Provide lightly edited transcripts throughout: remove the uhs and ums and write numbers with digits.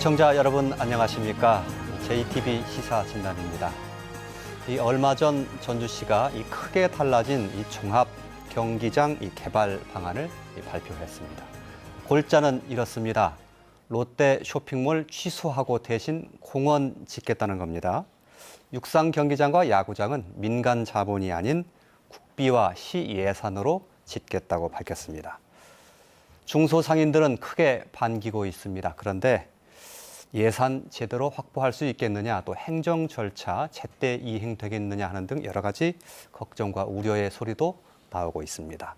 시청자 여러분 안녕하십니까? JTB 시사진단입니다. 얼마 전 전주시가 크게 달라진 종합 경기장 개발 방안을 발표했습니다. 골자는 이렇습니다. 롯데 쇼핑몰 취소하고 대신 공원 짓겠다는 겁니다. 육상 경기장과 야구장은 민간 자본이 아닌 국비와 시 예산으로 짓겠다고 밝혔습니다. 중소상인들은 크게 반기고 있습니다. 그런데 예산 제대로 확보할 수 있겠느냐, 또 행정 절차 제때 이행되겠느냐 하는 등 여러 가지 걱정과 우려의 소리도 나오고 있습니다.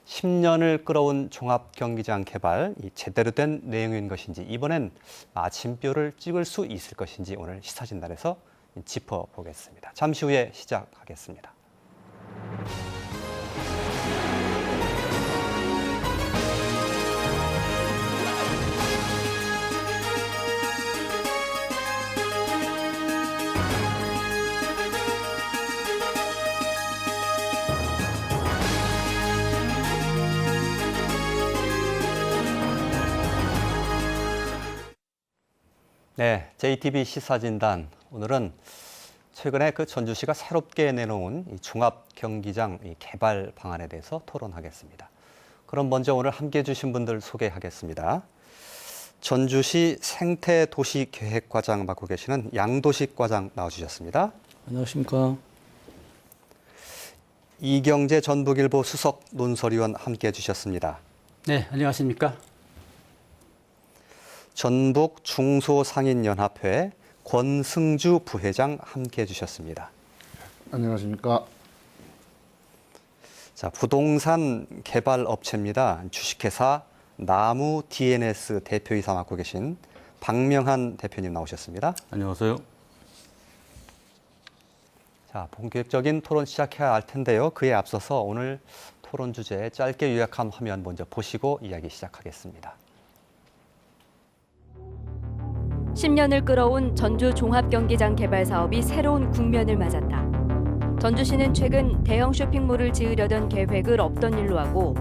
10년을 끌어온 종합경기장 개발, 제대로 된 내용인 것인지, 이번엔 마침표를 찍을 수 있을 것인지 오늘 시사진단에서 짚어보겠습니다. 잠시 후에 시작하겠습니다. 네, JTB 시사진단. 오늘은 최근에 전주시가 새롭게 내놓은 종합경기장 개발 방안에 대해서 토론하겠습니다. 그럼 먼저 오늘 함께해 주신 분들 소개하겠습니다. 전주시 생태도시계획과장 맡고 계시는 양도식 과장 나와주셨습니다. 안녕하십니까. 이경재 전북일보 수석 논설위원 함께해 주셨습니다. 네, 안녕하십니까. 전북 중소상인연합회 권승주 부회장 함께해 주셨습니다. 안녕하십니까. 자, 부동산 개발 업체입니다. 주식회사 나무 DNS 대표이사 맡고 계신 박명한 대표님 나오셨습니다. 안녕하세요. 자, 본격적인 토론 시작해야 할 텐데요. 그에 앞서서 오늘 토론 주제 짧게 요약한 화면 먼저 보시고 이야기 시작하겠습니다. 10년을 끌어온 전주 종합경기장 개발 사업이 새로운 국면을 맞았다. 전주시는 최근 대형 쇼핑몰을 지으려던 계획을 없던 일로 하고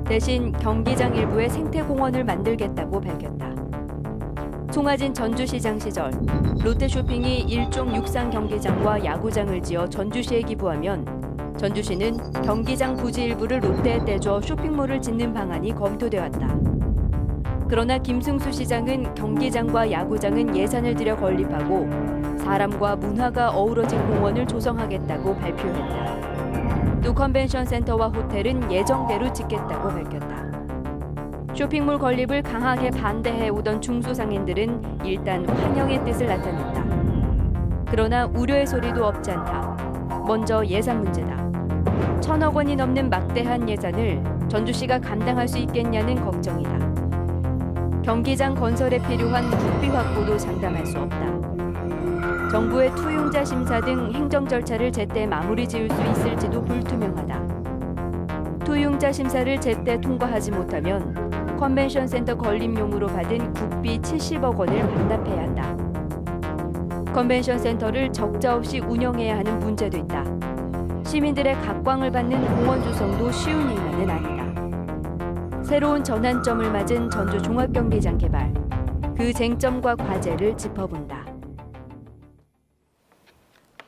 대신 경기장 일부에 생태공원을 만들겠다고 밝혔다. 송하진 전주시장 시절 롯데쇼핑이 일종 육상 경기장과 야구장을 지어 전주시에 기부하면 전주시는 경기장 부지 일부를 롯데에 떼줘 쇼핑몰을 짓는 방안이 검토돼 왔다. 그러나 김승수 시장은 경기장과 야구장은 예산을 들여 건립하고 사람과 문화가 어우러진 공원을 조성하겠다고 발표했다. 또 컨벤션 센터와 호텔은 예정대로 짓겠다고 밝혔다. 쇼핑몰 건립을 강하게 반대해오던 중소상인들은 일단 환영의 뜻을 나타냈다. 그러나 우려의 소리도 없지 않다. 먼저 예산 문제다. 1,000억 원이 넘는 막대한 예산을 전주시가 감당할 수 있겠냐는 걱정이다. 경기장 건설에 필요한 국비 확보도 장담할 수 없다. 정부의 투용자 심사 등 행정 절차를 제때 마무리 지을 수 있을지도 불투명하다. 투용자 심사를 제때 통과하지 못하면 컨벤션 센터 건립용으로 받은 국비 70억 원을 반납해야 한다. 컨벤션 센터를 적자 없이 운영해야 하는 문제도 있다. 시민들의 각광을 받는 공원 조성도 쉬운 일만은 아니다. 새로운 전환점을 맞은 전주 종합경기장 개발, 그 쟁점과 과제를 짚어본다.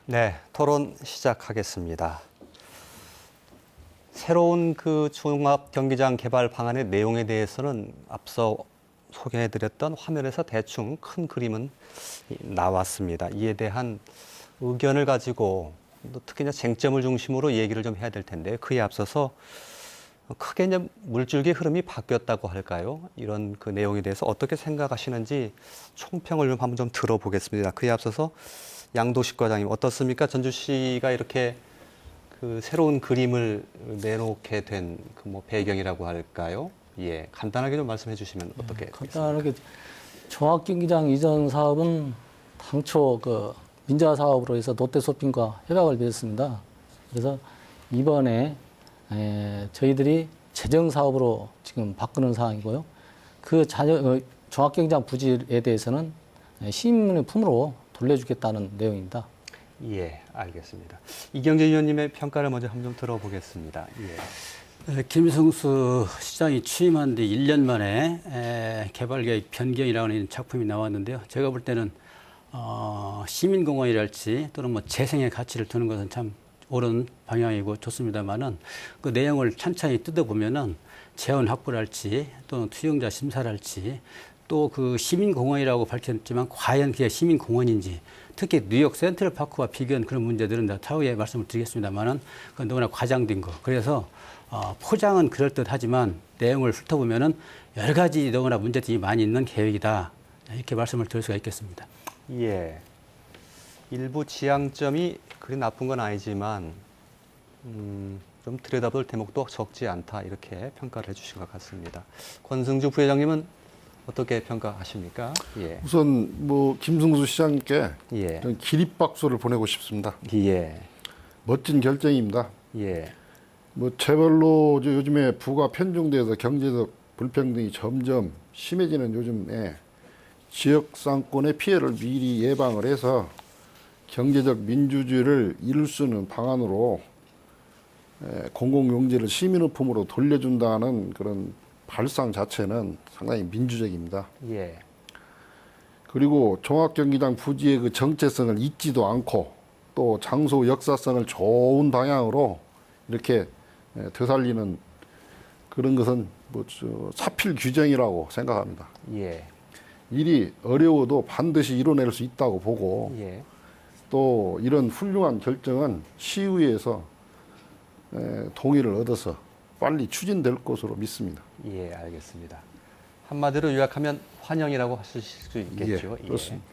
네, 토론 시작하겠습니다. 새로운 종합경기장 개발 방안의 내용에 대해서는 앞서 소개해드렸던 화면에서 대충 큰 그림은 나왔습니다. 이에 대한 의견을 가지고 특히나 쟁점을 중심으로 얘기를 좀 해야 될 텐데, 그에 앞서서 크게 이제 물줄기 흐름이 바뀌었다고 할까요? 이런 내용에 대해서 어떻게 생각하시는지 총평을 한번 좀 들어보겠습니다. 그에 앞서서 양도식 과장님 어떻습니까? 전주시가 이렇게 새로운 그림을 내놓게 된 배경이라고 할까요? 예, 간단하게 좀 말씀해 주시면 어떻게 간단하게 종합경기장 이전 사업은 당초 민자 사업으로 해서 롯데쇼핑과 협약을 맺었습니다. 그래서 이번에 저희들이 재정 사업으로 지금 바꾸는 상황이고요. 종합경기장 부지에 대해서는 시민의 품으로 돌려주겠다는 내용입니다. 예, 알겠습니다. 이경재 의원님의 평가를 먼저 한번 좀 들어보겠습니다. 예. 김승수 시장이 취임한 뒤 1년 만에 개발계획 변경이라는 작품이 나왔는데요. 제가 볼 때는 시민공원이랄지 또는 뭐 재생의 가치를 두는 것은 참 옳은 방향이고 좋습니다만은 그 내용을 찬찬히 뜯어보면은 재원 확보랄지 또는 투영자 심사랄지 또 그 시민공원이라고 밝혔지만 과연 그게 시민공원인지 특히 뉴욕 센트럴파크와 비교한 그런 문제들은 다 차후에 말씀을 드리겠습니다만은 그건 너무나 과장된 거. 그래서 포장은 그럴듯하지만 내용을 훑어보면은 여러 가지 너무나 문제점이 많이 있는 계획이다. 이렇게 말씀을 드릴 수가 있겠습니다. 예. 일부 지향점이 그리 나쁜 건 아니지만 좀 들여다볼 대목도 적지 않다 이렇게 평가를 해주신 것 같습니다. 권승주 부회장님은 어떻게 평가하십니까? 예. 우선 뭐 김승수 시장님께 예. 저는 기립박수를 보내고 싶습니다. 예. 멋진 결정입니다. 예. 뭐 재벌로 요즘에 부가 편중돼서 경제적 불평등이 점점 심해지는 요즘에 지역 상권의 피해를 미리 예방을 해서 경제적 민주주의를 이룰 수 있는 방안으로 공공용지를 시민의품으로 돌려준다는 그런 발상 자체는 상당히 민주적입니다. 예. 그리고 종합경기장 부지의 그 정체성을 잊지도 않고 또 장소 역사성을 좋은 방향으로 이렇게 되살리는 그런 것은 뭐 사필 규정이라고 생각합니다. 예. 일이 어려워도 반드시 이뤄낼 수 있다고 보고 예. 또 이런 훌륭한 결정은 시의회에서 동의를 얻어서 빨리 추진될 것으로 믿습니다. 예, 알겠습니다. 한마디로 요약하면 환영이라고 하실 수 있겠죠. 예, 그렇습니다.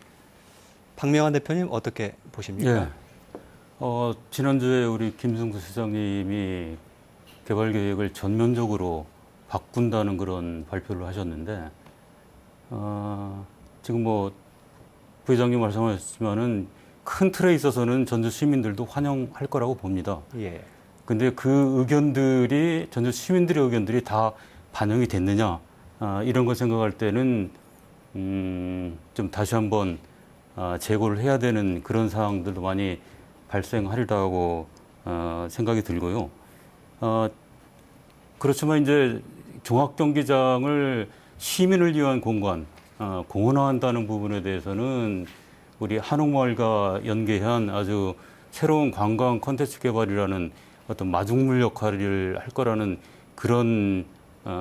박명환 대표님 어떻게 보십니까? 지난주에 우리 김승수 시장님이 개발 계획을 전면적으로 바꾼다는 그런 발표를 하셨는데, 지금 뭐 부회장님 말씀하셨지만은 큰 틀에 있어서는 전주 시민들도 환영할 거라고 봅니다. 예. 근데 그 의견들이, 전주 시민들의 의견들이 다 반영이 됐느냐, 이런 걸 생각할 때는, 좀 다시 한번, 재고를 해야 되는 그런 상황들도 많이 발생하리라고, 생각이 들고요. 그렇지만 이제 종합경기장을 시민을 위한 공간, 공헌화한다는 부분에 대해서는 우리 한옥마을과 연계한 아주 새로운 관광 콘텐츠 개발이라는 어떤 마중물 역할을 할 거라는 그런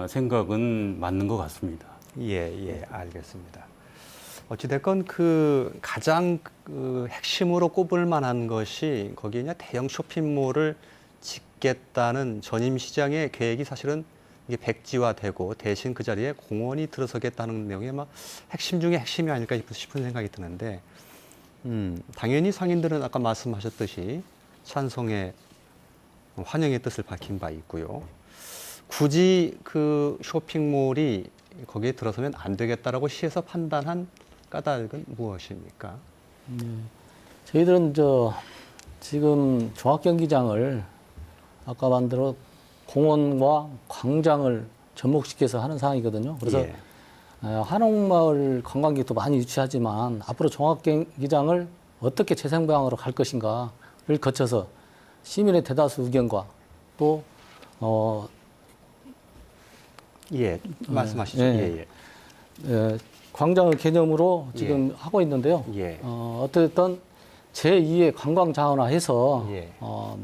생각은 맞는 것 같습니다. 예, 예, 알겠습니다. 어찌됐건 그 가장 핵심으로 꼽을 만한 것이 거기에 이제 대형 쇼핑몰을 짓겠다는 전임 시장의 계획이 사실은 이게 백지화되고 대신 그 자리에 공원이 들어서겠다는 내용이 아마 핵심 중에 핵심이 아닐까 싶은 생각이 드는데, 당연히 상인들은 아까 말씀하셨듯이 찬성의 환영의 뜻을 밝힌 바 있고요. 굳이 그 쇼핑몰이 거기에 들어서면 안 되겠다라고 시에서 판단한 까닭은 무엇입니까? 저희들은 지금 종합경기장을 아까 만들어 공원과 광장을 접목시켜서 하는 상황이거든요. 그래서 예. 한옥마을 관광객도 많이 유치하지만 앞으로 종합경기장을 어떻게 재생방향으로 갈 것인가를 거쳐서 시민의 대다수 의견과 또 예, 말씀하시죠. 예. 광장을 개념으로 지금 하고 있는데요. 예. 어쨌든 제2의 관광 자원화해서 예.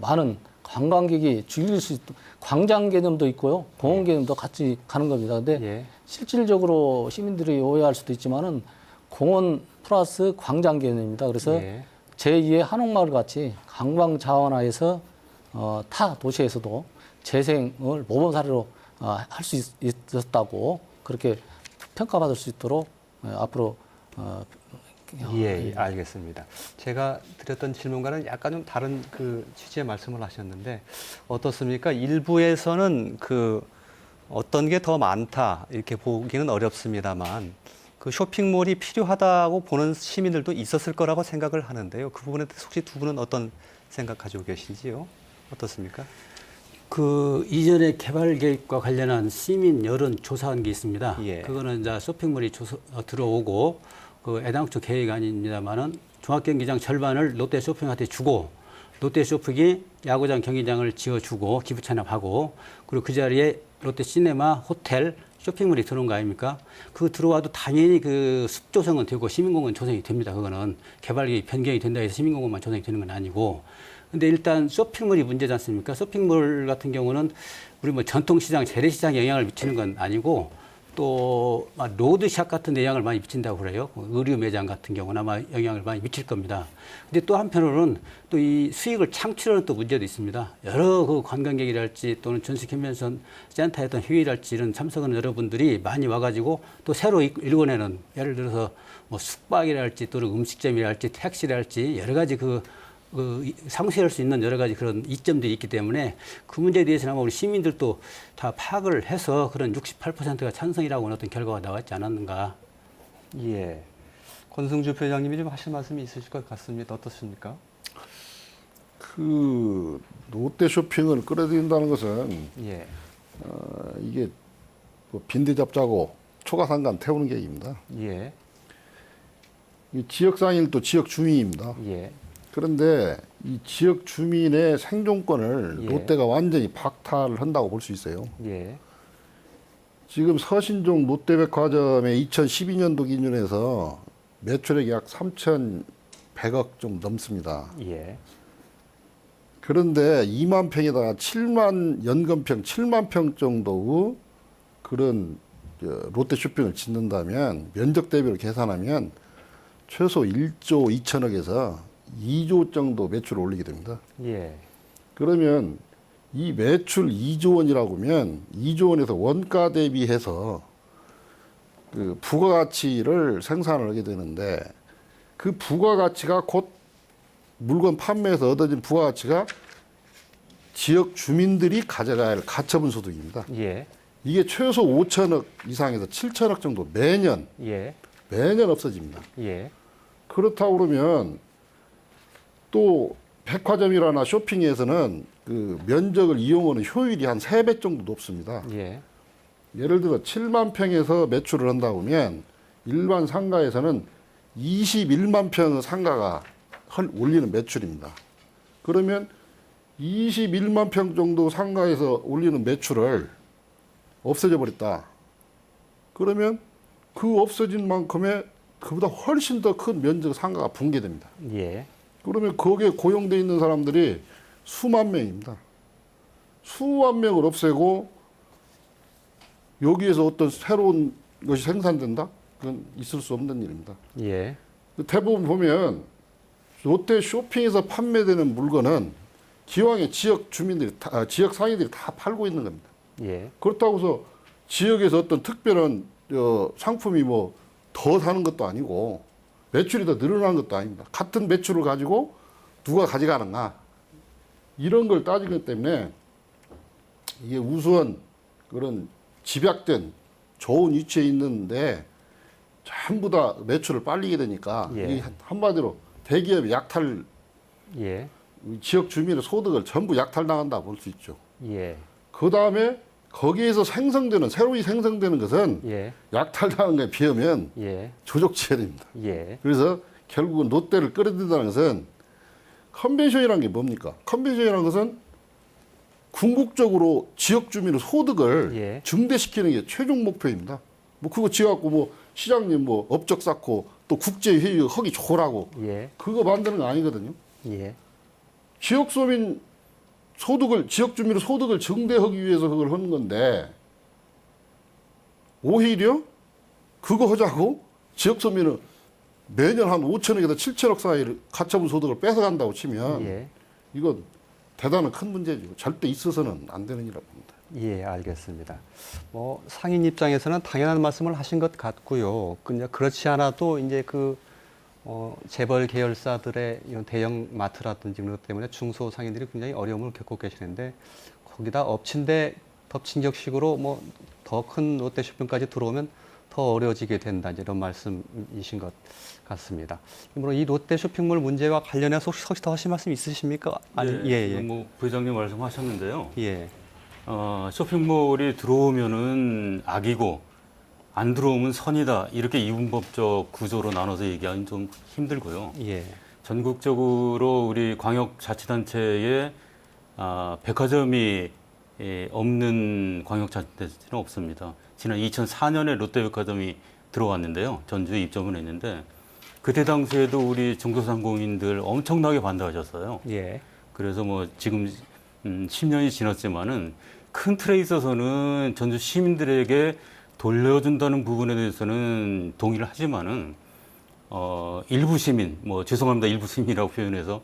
많은 관광객이 즐길 수 있도록 광장 개념도 있고요. 공원 개념도 같이 가는 겁니다. 근데 예. 실질적으로 시민들이 오해할 수도 있지만은 공원 플러스 광장 개념입니다. 그래서 예. 제2의 한옥마을 같이 관광 자원화해서 타 도시에서도 재생을 모범 사례로 할 수 있었다고 그렇게 평가받을 수 있도록 앞으로 예, 알겠습니다. 제가 드렸던 질문과는 약간 좀 다른 그 취지의 말씀을 하셨는데 어떻습니까? 일부에서는 그 어떤 게 더 많다 이렇게 보기는 어렵습니다만 그 쇼핑몰이 필요하다고 보는 시민들도 있었을 거라고 생각을 하는데요. 그 부분에 대해서 혹시 두 분은 어떤 생각 가지고 계신지요? 어떻습니까? 그 이전에 개발 계획과 관련한 시민 여론 조사한 게 있습니다. 예. 그거는 이제 쇼핑몰이 들어오고 그 애당초 계획이 아닙니다만은 종합경기장 절반을 롯데 쇼핑한테 주고 롯데쇼핑이 야구장, 경기장을 지어주고 기부 찬합하고 그리고 그 자리에 롯데시네마, 호텔, 쇼핑몰이 들어온 거 아닙니까? 그 들어와도 당연히 그 숲 조성은 되고 시민공원 조성이 됩니다. 그거는 개발이 변경이 된다 해서 시민공원만 조성이 되는 건 아니고. 근데 일단 쇼핑몰이 문제지 않습니까? 쇼핑몰 같은 경우는 우리 뭐 전통시장, 재래시장에 영향을 미치는 건 아니고 또 로드샵 같은 데 영향을 많이 미친다고 그래요. 의류 매장 같은 경우는 아마 영향을 많이 미칠 겁니다. 근데 또 한편으로는 또 이 수익을 창출하는 또 문제도 있습니다. 여러 그 관광객이랄지 또는 전시 컨벤션 센터에 어떤 회의랄지 이런 참석하는 여러분들이 많이 와가지고 또 새로 일궈내는 예를 들어서 뭐 숙박이랄지 또는 음식점이랄지 택시랄지 여러 가지 그 상쇄할 수 있는 여러 가지 그런 이점들이 있기 때문에 그 문제에 대해서는 아마 우리 시민들도 다 파악을 해서 그런 68%가 찬성이라고 하는 어떤 결과가 나왔지 않았는가. 예. 권승주 회장님이 좀 하실 말씀이 있으실 것 같습니다. 어떻습니까? 그 롯데 쇼핑을 끌어들인다는 것은 예. 이게 뭐 빈대 잡자고 초가상간 태우는 계획입니다. 예. 이 지역 상인도 지역 주민입니다. 예. 그런데 이 지역 주민의 생존권을 예. 롯데가 완전히 박탈을 한다고 볼 수 있어요. 예. 지금 서신종 롯데백화점의 2012년도 기준에서 매출액이 약 3,100억 좀 넘습니다. 예. 그런데 2만 평에다가 7만 연건평 7만 평 정도의 그런 롯데 쇼핑을 짓는다면 면적 대비로 계산하면 최소 1조 2천억에서 2조 정도 매출을 올리게 됩니다. 예. 그러면 이 매출 2조 원이라고 하면 2조 원에서 원가 대비해서 그 부가가치를 생산을 하게 되는데 그 부가가치가 곧 물건 판매에서 얻어진 부가가치가 지역 주민들이 가져가야 할 가처분 소득입니다. 예. 이게 최소 5천억 이상에서 7천억 정도 매년 예. 없어집니다. 예. 그렇다고 그러면 또 백화점이나 쇼핑에서는 그 면적을 이용하는 효율이 한 3배 정도 높습니다. 예. 예를 들어 7만 평에서 매출을 한다고 하면 일반 상가에서는 21만 평의 상가가 올리는 매출입니다. 그러면 21만 평 정도 상가에서 올리는 매출을 없어져 버렸다. 그러면 그 없어진 만큼의 그보다 훨씬 더 큰 면적 상가가 붕괴됩니다. 예. 그러면 거기에 고용돼 있는 사람들이 수만 명입니다. 수만 명을 없애고 여기에서 어떤 새로운 것이 생산된다? 그건 있을 수 없는 일입니다. 예. 대부분 보면 롯데 쇼핑에서 판매되는 물건은 기왕에 지역 주민들이 지역 상인들이 다 팔고 있는 겁니다. 예. 그렇다고 해서 지역에서 어떤 특별한 상품이 뭐 더 사는 것도 아니고 매출이 더 늘어나는 것도 아닙니다. 같은 매출을 가지고 누가 가져가는가 이런 걸 따지기 때문에 이게 우수한 그런 집약된 좋은 위치에 있는데 전부 다 매출을 빨리게 되니까 예. 이게 한마디로 대기업의 약탈 예. 지역 주민의 소득을 전부 약탈당한다 볼 수 있죠. 예. 그 다음에 거기에서 새로이 생성되는 것은 예. 약탈당한 것에 비하면 예. 조족지혈입니다. 예. 그래서 결국은 롯데를 끌어들인다는 것은 컨벤션이라는 게 뭡니까? 컨벤션이라는 것은 궁극적으로 지역 주민의 소득을 예. 증대시키는 게 최종 목표입니다. 뭐 그거 지어갖고 뭐 시장님 뭐 업적 쌓고 또 국제회의 허기 좋으라고 예. 그거 만드는 거 아니거든요. 예. 지역 주민의 소득을 증대하기 위해서 그걸 하는 건데 오히려 그거 하자고 지역 서민은 매년 한 5천억에서 7천억 사이를 가처분 소득을 뺏어간다고 치면 예. 이건 대단한 큰 문제죠. 절대 있어서는 안 되는 일이라고 봅니다. 예, 알겠습니다. 뭐 상인 입장에서는 당연한 말씀을 하신 것 같고요. 근데 그렇지 않아도 이제 재벌 계열사들의 이런 대형 마트라든지 그런 것 때문에 중소 상인들이 굉장히 어려움을 겪고 계시는데 거기다 덮친 격식으로 뭐 더 큰 롯데쇼핑까지 들어오면 더 어려워지게 된다 이런 말씀이신 것 같습니다. 물론 이 롯데 쇼핑몰 문제와 관련해서 혹시 더 하실 말씀 있으십니까? 아니, 예. 뭐 부회장님 말씀하셨는데요. 예. 쇼핑몰이 들어오면은 악이고 안 들어오면 선이다 이렇게 이분법적 구조로 나눠서 얘기하기는 좀 힘들고요. 예. 전국적으로 우리 광역자치단체에 백화점이 없는 광역자치단체는 없습니다. 지난 2004년에 롯데백화점이 들어왔는데요. 전주에 입점을 했는데 그때 당시에도 우리 중소상공인들 엄청나게 반대하셨어요. 예. 그래서 뭐 지금 10년이 지났지만은 큰 틀에 있어서는 전주 시민들에게 돌려준다는 부분에 대해서는 동의를 하지만은 일부 시민, 뭐 죄송합니다, 일부 시민이라고 표현해서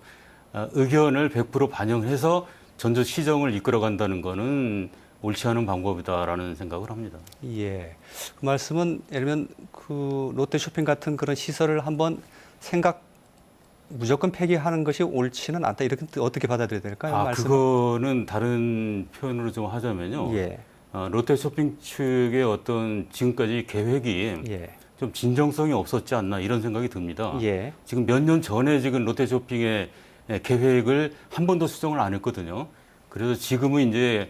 의견을 100% 반영해서 전주 시정을 이끌어간다는 거는 옳지 않은 방법이다라는 생각을 합니다. 예. 그 말씀은 예를 들면 그 롯데쇼핑 같은 그런 시설을 한번 무조건 폐기하는 것이 옳지는 않다. 이렇게 어떻게 받아들여야 될까요? 말씀은? 그거는 다른 표현으로 좀 하자면요. 예. 롯데쇼핑 측의 어떤 지금까지 계획이 예. 좀 진정성이 없었지 않나 이런 생각이 듭니다. 예. 지금 몇 년 전에 지금 롯데쇼핑의 계획을 한 번도 수정을 안 했거든요. 그래서 지금은 이제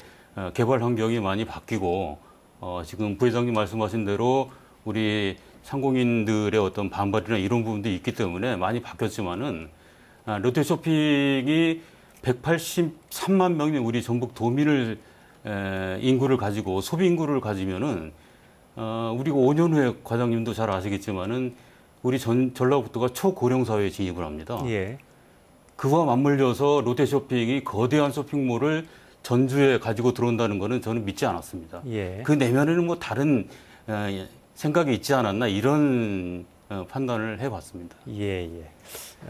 개발 환경이 많이 바뀌고 지금 부회장님 말씀하신 대로 우리 상공인들의 어떤 반발이나 이런 부분도 있기 때문에 많이 바뀌었지만은 롯데쇼핑이 183만 명의 우리 전북 도민을 인구를 가지고 소비 인구를 가지면은 우리가 5년 후에 과장님도 잘 아시겠지만은 우리 전라북도가 초고령 사회에 진입을 합니다. 예. 그와 맞물려서 롯데쇼핑이 거대한 쇼핑몰을 전주에 가지고 들어온다는 거는 저는 믿지 않았습니다. 예. 그 내면에는 뭐 다른 생각이 있지 않았나 이런 판단을 해봤습니다. 예, 예.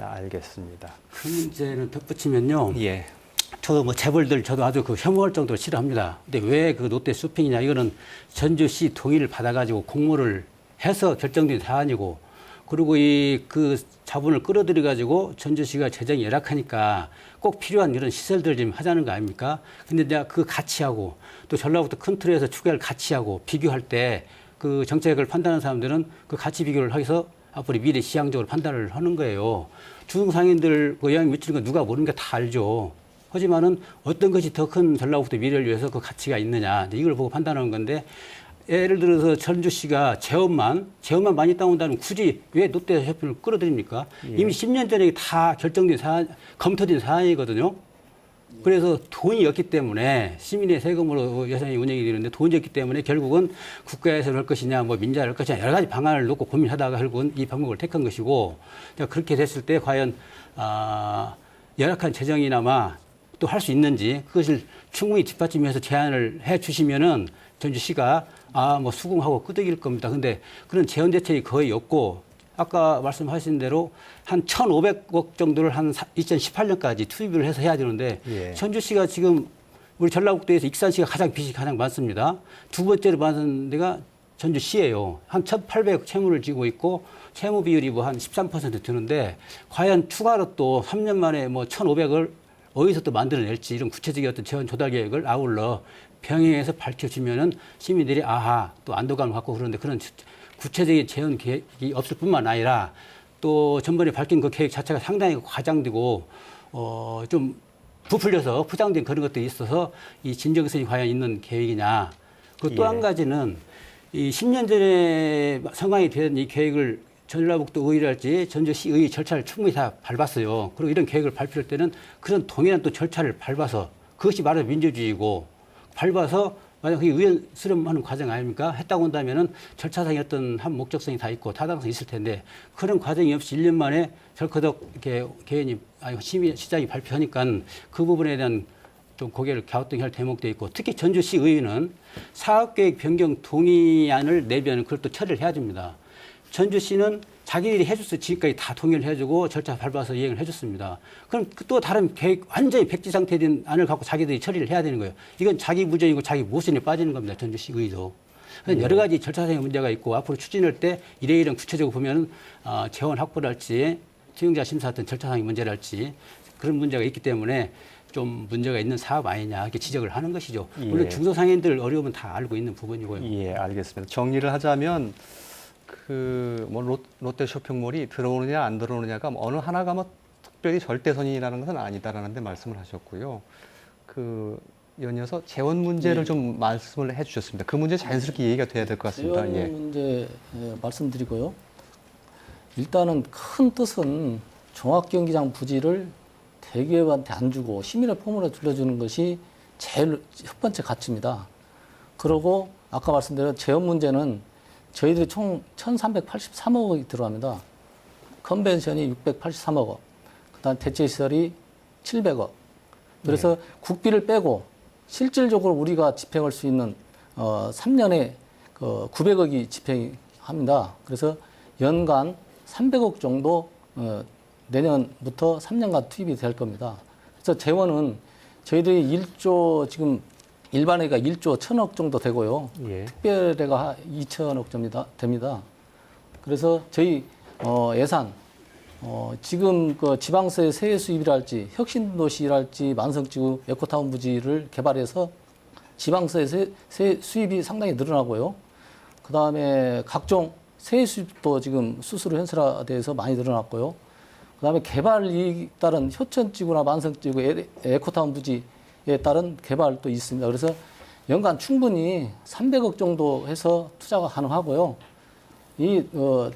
알겠습니다. 그 문제는 덧붙이면요. 예. 저도 뭐 재벌들 저도 아주 그 혐오할 정도로 싫어합니다. 근데 왜 그 롯데 쇼핑이냐 이거는 전주시 동의를 받아가지고 공모를 해서 결정된 사안이고, 그리고 이 그 자본을 끌어들여 가지고 전주시가 재정이 열악하니까 꼭 필요한 이런 시설들을 좀 하자는 거 아닙니까? 근데 내가 그 가치하고 또 전라북도 큰 틀에서 추구할 가치하고 비교할 때 그 정책을 판단하는 사람들은 그 가치 비교를 해서 앞으로 미래 시향적으로 판단을 하는 거예요. 중상인들 그 영향 미치는 건 누가 모르는 게 다 알죠. 하지만은 어떤 것이 더 큰 전라북도 미래를 위해서 그 가치가 있느냐 이걸 보고 판단하는 건데, 예를 들어서 전주시가 재원만 많이 따온다면 굳이 왜 롯데쇼핑을 끌어들입니까? 예. 이미 10년 전에 다 결정된 사안, 검토된 사안이거든요. 그래서 돈이 없기 때문에 시민의 세금으로 예산이 운영이 되는데 돈이 없기 때문에 결국은 국가에서 할 것이냐, 뭐 민자를 할 것이냐 여러 가지 방안을 놓고 고민하다가 결국은 이 방법을 택한 것이고, 그렇게 됐을 때 과연 열악한 재정이나마 또 할 수 있는지 그것을 충분히 뒷받침해서 제안을 해 주시면은 전주시가 뭐 수긍하고 끄덕일 겁니다. 근데 그런 재원 대책이 거의 없고, 아까 말씀하신 대로 한 1,500억 정도를 한 2018년까지 투입을 해서 해야 되는데, 예. 전주시가 지금 우리 전라북도에서 익산시가 빚이 가장 많습니다. 두 번째로 많은 데가 전주시예요. 한 1,800억 채무를 지고 있고 채무 비율이 뭐 한 13% 드는데, 과연 추가로 또 3년 만에 뭐 1,500을 어디서 또 만들어낼지 이런 구체적인 어떤 재원 조달 계획을 아울러 병행해서 밝혀지면은 시민들이 또 안도감을 갖고 그러는데, 그런 구체적인 재원 계획이 없을 뿐만 아니라 또 전번에 밝힌 그 계획 자체가 상당히 과장되고 좀 부풀려서 포장된 그런 것들이 있어서 이 진정성이 과연 있는 계획이냐. 그리고 또 한 가지는 이 10년 전에 성황이 된 이 계획을 전라북도 의회랄지 전주시 의회 절차를 충분히 다 밟았어요. 그리고 이런 계획을 발표할 때는 그런 동일한 또 절차를 밟아서, 그것이 바로 민주주의고, 밟아서 만약 그게 의원 수렴하는 과정 아닙니까? 했다고 한다면은 절차상의 어떤 한 목적성이 다 있고 타당성이 있을 텐데, 그런 과정이 없이 1년 만에 절커덕 이렇게 개인이 시장이 발표하니까 그 부분에 대한 좀 고개를 갸우뚱할 대목도 있고, 특히 전주시 의회는 사업계획 변경 동의안을 내면 그걸 또 처리를 해야 됩니다. 전주시는 자기들이 해줬어요. 지금까지 다 동의를 해주고 절차 밟아서 이행을 해줬습니다. 그럼 또 다른 계획, 완전히 백지 상태된 안을 갖고 자기들이 처리를 해야 되는 거예요. 이건 자기 부정이고 자기 모순에 빠지는 겁니다. 전주시 의도. 여러 가지 절차상의 문제가 있고, 앞으로 추진할 때 이런 구체적으로 보면 재원 확보랄지 투영자 심사 같은 절차상의 문제랄지 그런 문제가 있기 때문에 좀 문제가 있는 사업 아니냐 이렇게 지적을 하는 것이죠. 물론 중소상인들 어려움은 다 알고 있는 부분이고요. 예, 알겠습니다. 정리를 하자면 뭐 롯데 쇼핑몰이 들어오느냐 안 들어오느냐가 어느 하나가 뭐 특별히 절대선이라는 것은 아니다라는 데 말씀을 하셨고요. 연이어서 재원 문제를 좀 말씀을 해주셨습니다. 그 문제 자연스럽게 얘기가 돼야 될 것 같습니다. 재원 문제 말씀드리고요. 일단은 큰 뜻은 종합경기장 부지를 대기업한테 안 주고 시민의 폼으로 돌려주는 것이 제일 첫 번째 가치입니다. 그리고 아까 말씀드린 재원 문제는 저희들이 총 1,383억 원이 들어갑니다. 컨벤션이 683억 원, 그다음 대체시설이 700억. 그래서 국비를 빼고 실질적으로 우리가 집행할 수 있는 3년에 900억이 집행합니다. 그래서 연간 300억 정도 내년부터 3년간 투입이 될 겁니다. 그래서 재원은 저희들이 1조 지금 일반회가 1조 1,000억 정도 되고요. 예. 특별회가 2,000억 정도 됩니다. 그래서 저희 예산 지금 그 지방세 세액 수입이랄지 혁신도시랄지 만성지구 에코타운 부지를 개발해서 지방세 수입이 상당히 늘어나고요. 그 다음에 각종 세액 수입도 지금 수수료 현실화돼서 많이 늘어났고요. 그 다음에 개발 이익 따른 효천지구나 만성지구 에코타운 부지에 따른 개발도 있습니다. 그래서 연간 충분히 300억 정도 해서 투자가 가능하고요.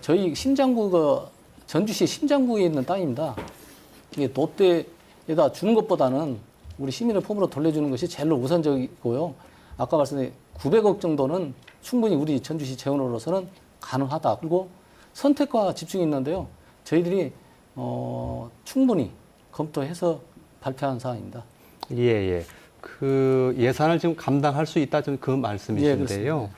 저희 심장구 전주시 심장구에 있는 땅입니다. 이게 롯데에다 주는 것보다는 우리 시민의 폼으로 돌려주는 것이 제일 우선적이고요. 아까 말씀드린 900억 정도는 충분히 우리 전주시 재원으로서는 가능하다. 그리고 선택과 집중이 있는데요. 저희들이 충분히 검토해서 발표한 사항입니다. 예, 예. 그 예산을 지금 감당할 수 있다, 좀 그 말씀이신데요.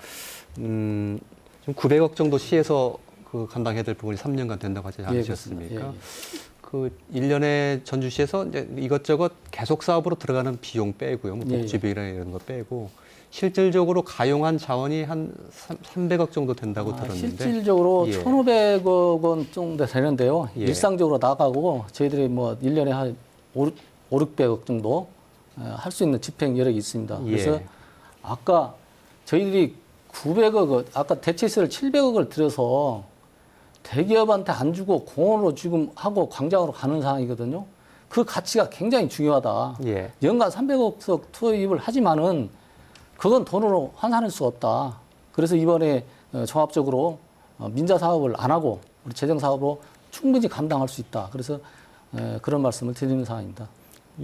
좀 900억 정도 시에서 그 감당해야 될 부분이 3년간 된다고 하지 않으셨습니까? 예, 예. 그 1년에 전주시에서 이제 이것저것 계속 사업으로 들어가는 비용 빼고요. 뭐 예, 복지비나 이런 거 빼고 실질적으로 가용한 자원이 한 300억 정도 된다고 들었는데. 실질적으로 예. 1,500억 원 정도 되는데요. 예. 일상적으로 나가고 저희들이 뭐 1년에 한 500억 정도 할 수 있는 집행 여력이 있습니다. 그래서 예. 아까 저희들이 900억, 아까 대체세를 700억을 들여서 대기업한테 안 주고 공원으로 지금 하고 광장으로 가는 상황이거든요. 그 가치가 굉장히 중요하다. 예. 연간 300억석 투입을 하지만은 그건 돈으로 환산할 수 없다. 그래서 이번에 종합적으로 민자 사업을 안 하고 우리 재정 사업으로 충분히 감당할 수 있다. 그래서 그런 말씀을 드리는 상황입니다.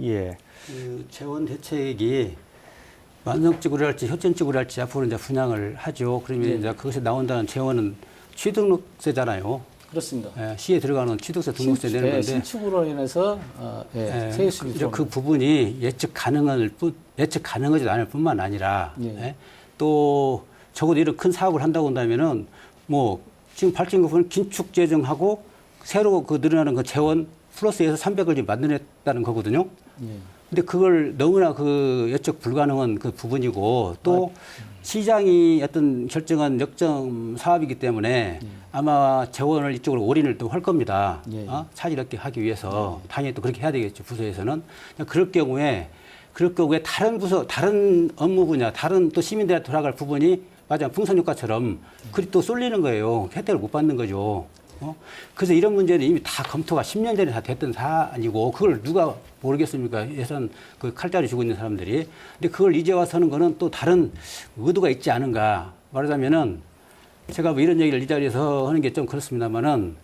예. 그 재원 대책이 만성지구랄지 효천지구랄지 앞으로 이제 분양을 하죠. 그러면 네. 이제 거기서 나온다는 재원은 취등록세잖아요. 그렇습니다. 예, 시에 들어가는 취득세 등록세 내는 건데 신축으로 인해서 세액 수입이 그 부분이 예측 가능하지 않을 뿐만 아니라 예. 또 적어도 이런 큰 사업을 한다고 한다면은 뭐 지금 밝힌 거 보면 긴축 재정하고 새로 그 늘어나는 그 재원 플러스에서 300을 만들어냈다는 거거든요. 예. 근데 그걸 너무나 그 예측 불가능한 그 부분이고 또 시장이 어떤 결정한 역점 사업이기 때문에 아마 재원을 이쪽으로 올인을 또 할 겁니다. 예. 차질 없게 하기 위해서 당연히 또 그렇게 해야 되겠죠. 부서에서는. 그럴 경우에 다른 부서, 다른 업무 분야, 다른 또 시민들한테 돌아갈 부분이 맞아 풍선 효과처럼 그리 또 쏠리는 거예요. 혜택을 못 받는 거죠. 그래서 이런 문제는 이미 다 검토가 10년 전에 다 됐던 사안이고 그걸 누가 모르겠습니까? 예산 그 칼자루 주고 있는 사람들이. 근데 그걸 이제 와서 하는 거는 또 다른 의도가 있지 않은가. 말하자면은 제가 뭐 이런 얘기를 이 자리에서 하는 게 좀 그렇습니다만은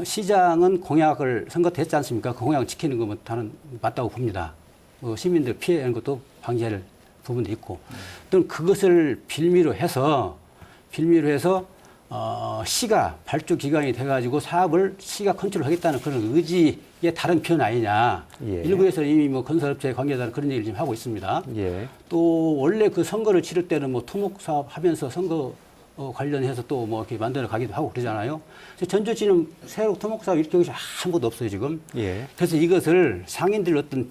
시장은 공약을 선거 때 했지 않습니까? 그 공약을 지키는 것은 저는 맞다고 봅니다. 시민들 피해하는 것도 방지할 부분도 있고. 또는 그것을 빌미로 해서 시가 발주 기관이 돼가지고 사업을 시가 컨트롤하겠다는 그런 의지의 다른 표현 아니냐. 예. 일부에서 이미 뭐 건설업체 관계자는 그런 얘기를 지금 하고 있습니다. 예. 또 원래 그 선거를 치를 때는 뭐 토목 사업 하면서 선거 관련해서 또 뭐 이렇게 만들어 가기도 하고 그러잖아요. 전주시는 새로 토목 사업 일정이 아무것도 없어요 지금. 예. 그래서 이것을 상인들 어떤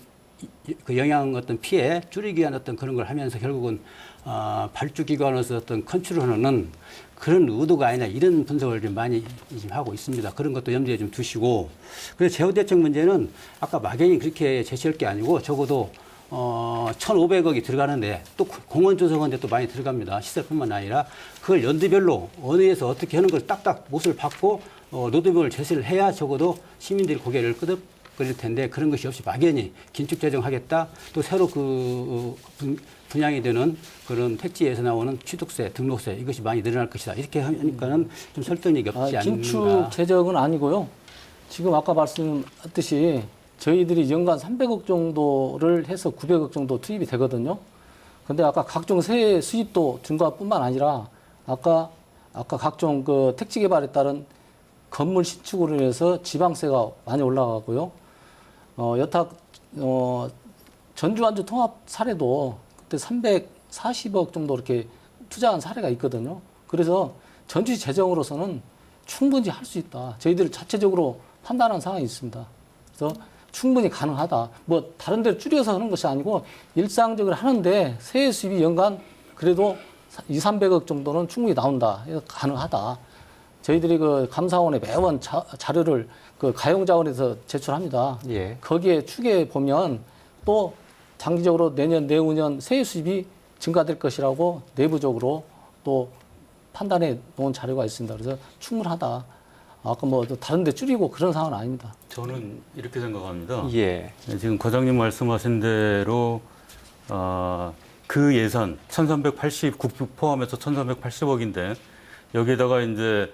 그 영향 어떤 피해 줄이기 위한 어떤 그런 걸 하면서 결국은 발주 기관으로서 어떤 컨트롤하는 그런 의도가 아니냐 이런 분석을 좀 많이 지금 하고 있습니다. 그런 것도 염두에 좀 두시고. 그래서 재원대책 문제는 아까 막연히 그렇게 제시할 게 아니고 적어도 1,500억이 들어가는데 또 공원 조성하는데 또 많이 들어갑니다. 시설뿐만 아니라 그걸 연도별로 어느 에서 어떻게 하는 걸 딱딱 못을 받고 노드병을 제시를 해야 적어도 시민들이 고개를 끄덕거릴 텐데 그런 것이 없이 막연히 긴축 재정하겠다. 또 새로 분양이 되는 그런 택지에서 나오는 취득세, 등록세 이것이 많이 늘어날 것이다. 이렇게 하니까는 좀 설득력이 없지 않는가. 긴축 재정은 아니고요. 지금 아까 말씀했듯이 저희들이 연간 300억 정도를 해서 900억 정도 투입이 되거든요. 근데 아까 각종 세해 수입도 증가뿐만 아니라 아까 각종 그 택지 개발에 따른 건물 신축으로 인해서 지방세가 많이 올라가고요. 여타 전주 완주 통합 사례도 그때 340억 정도 이렇게 투자한 사례가 있거든요. 그래서 전주시 재정으로서는 충분히 할 수 있다. 저희들 자체적으로 판단한 상황이 있습니다. 그래서 충분히 가능하다. 뭐 다른 데를 줄여서 하는 것이 아니고 일상적으로 하는데 세해 수입이 연간 그래도 200~300억 정도는 충분히 나온다. 그래서 가능하다. 저희들이 그 감사원에 매번 자료를 그 가용자원에서 제출합니다. 예. 거기에 축에 보면 또 장기적으로 내년, 내후년 세해 수입이 증가될 것이라고 내부적으로 또 판단해 놓은 자료가 있습니다. 그래서 충분하다. 아까 뭐 다른 데 줄이고 그런 상황은 아닙니다. 저는 이렇게 생각합니다. 예. 지금 과장님 말씀하신 대로 그 예산 1,380 국비 포함해서 1,380억인데 여기에다가 이제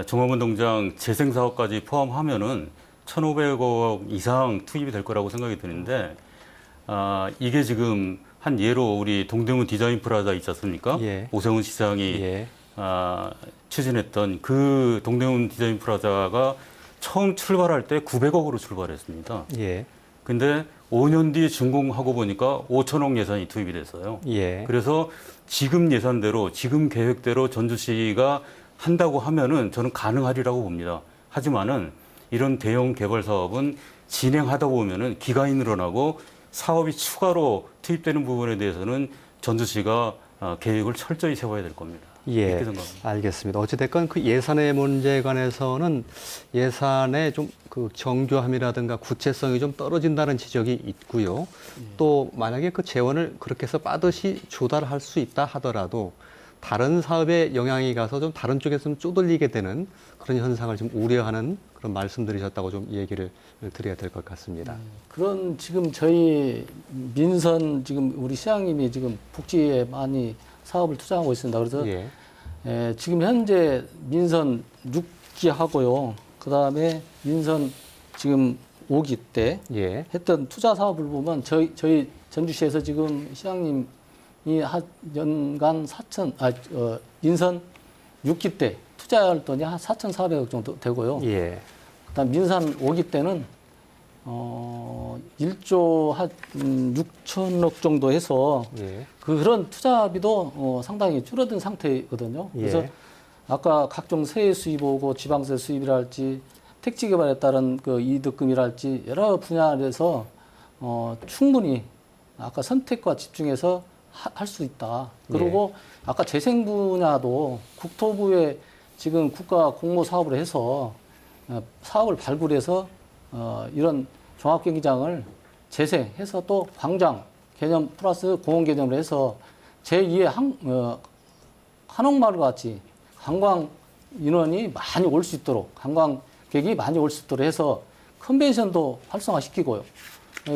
종합운동장 재생 사업까지 포함하면은 1,500억 이상 투입이 될 거라고 생각이 드는데 이게 지금 한 예로 우리 동대문 디자인 프라자 있지 않습니까? 예. 오세훈 시장이 예. 추진했던 그 동대문 디자인 프라자가 처음 출발할 때 900억으로 출발했습니다. 예. 근데 5년 뒤에 준공하고 보니까 5천억 예산이 투입이 됐어요. 예. 그래서 지금 예산대로, 지금 계획대로 전주시가 한다고 하면은 저는 가능하리라고 봅니다. 하지만은 이런 대형 개발 사업은 진행하다 보면은 기간이 늘어나고 사업이 추가로 투입되는 부분에 대해서는 전주시가 계획을 철저히 세워야 될 겁니다. 예, 이렇게 생각합니다. 알겠습니다. 어찌됐건 그 예산의 문제에 관해서는 예산의 좀 그 정교함이라든가 구체성이 좀 떨어진다는 지적이 있고요. 또 만약에 그 재원을 그렇게 해서 빠듯이 조달할 수 있다 하더라도 다른 사업에 영향이 가서 좀 다른 쪽에서 좀 쪼들리게 되는 그런 현상을 좀 우려하는 그런 말씀드리셨다고 좀 얘기를 드려야 될 것 같습니다. 그런 지금 저희 민선 지금 우리 시장님이 지금 복지에 많이 사업을 투자하고 있습니다. 그래서 예. 지금 현재 민선 6기 하고요. 그 다음에 민선 지금 5기 때 예. 했던 투자 사업을 보면 저희 전주시에서 지금 시장님이 연간 민선 6기 때 투자할 돈이 한 4,400억 정도 되고요. 예. 그다음 민선 5기 때는 1조 한 6천억 정도 해서 예. 그런 투자비도 상당히 줄어든 상태거든요. 그래서 예. 아까 각종 세해 수입오고 지방세 수입이랄지 택지 개발에 따른 그 이득금이랄지 여러 분야에서 충분히 아까 선택과 집중해서 할 수 있다. 그리고 아까 재생 분야도 국토부에 지금 국가 공모 사업을 해서 사업을 발굴해서 이런 종합경기장을 재생해서 또 광장 개념 플러스 공원 개념으로 해서 제2의 한옥마을 같이 관광 인원이 많이 올 수 있도록 관광객이 많이 올 수 있도록 해서 컨벤션도 활성화시키고요.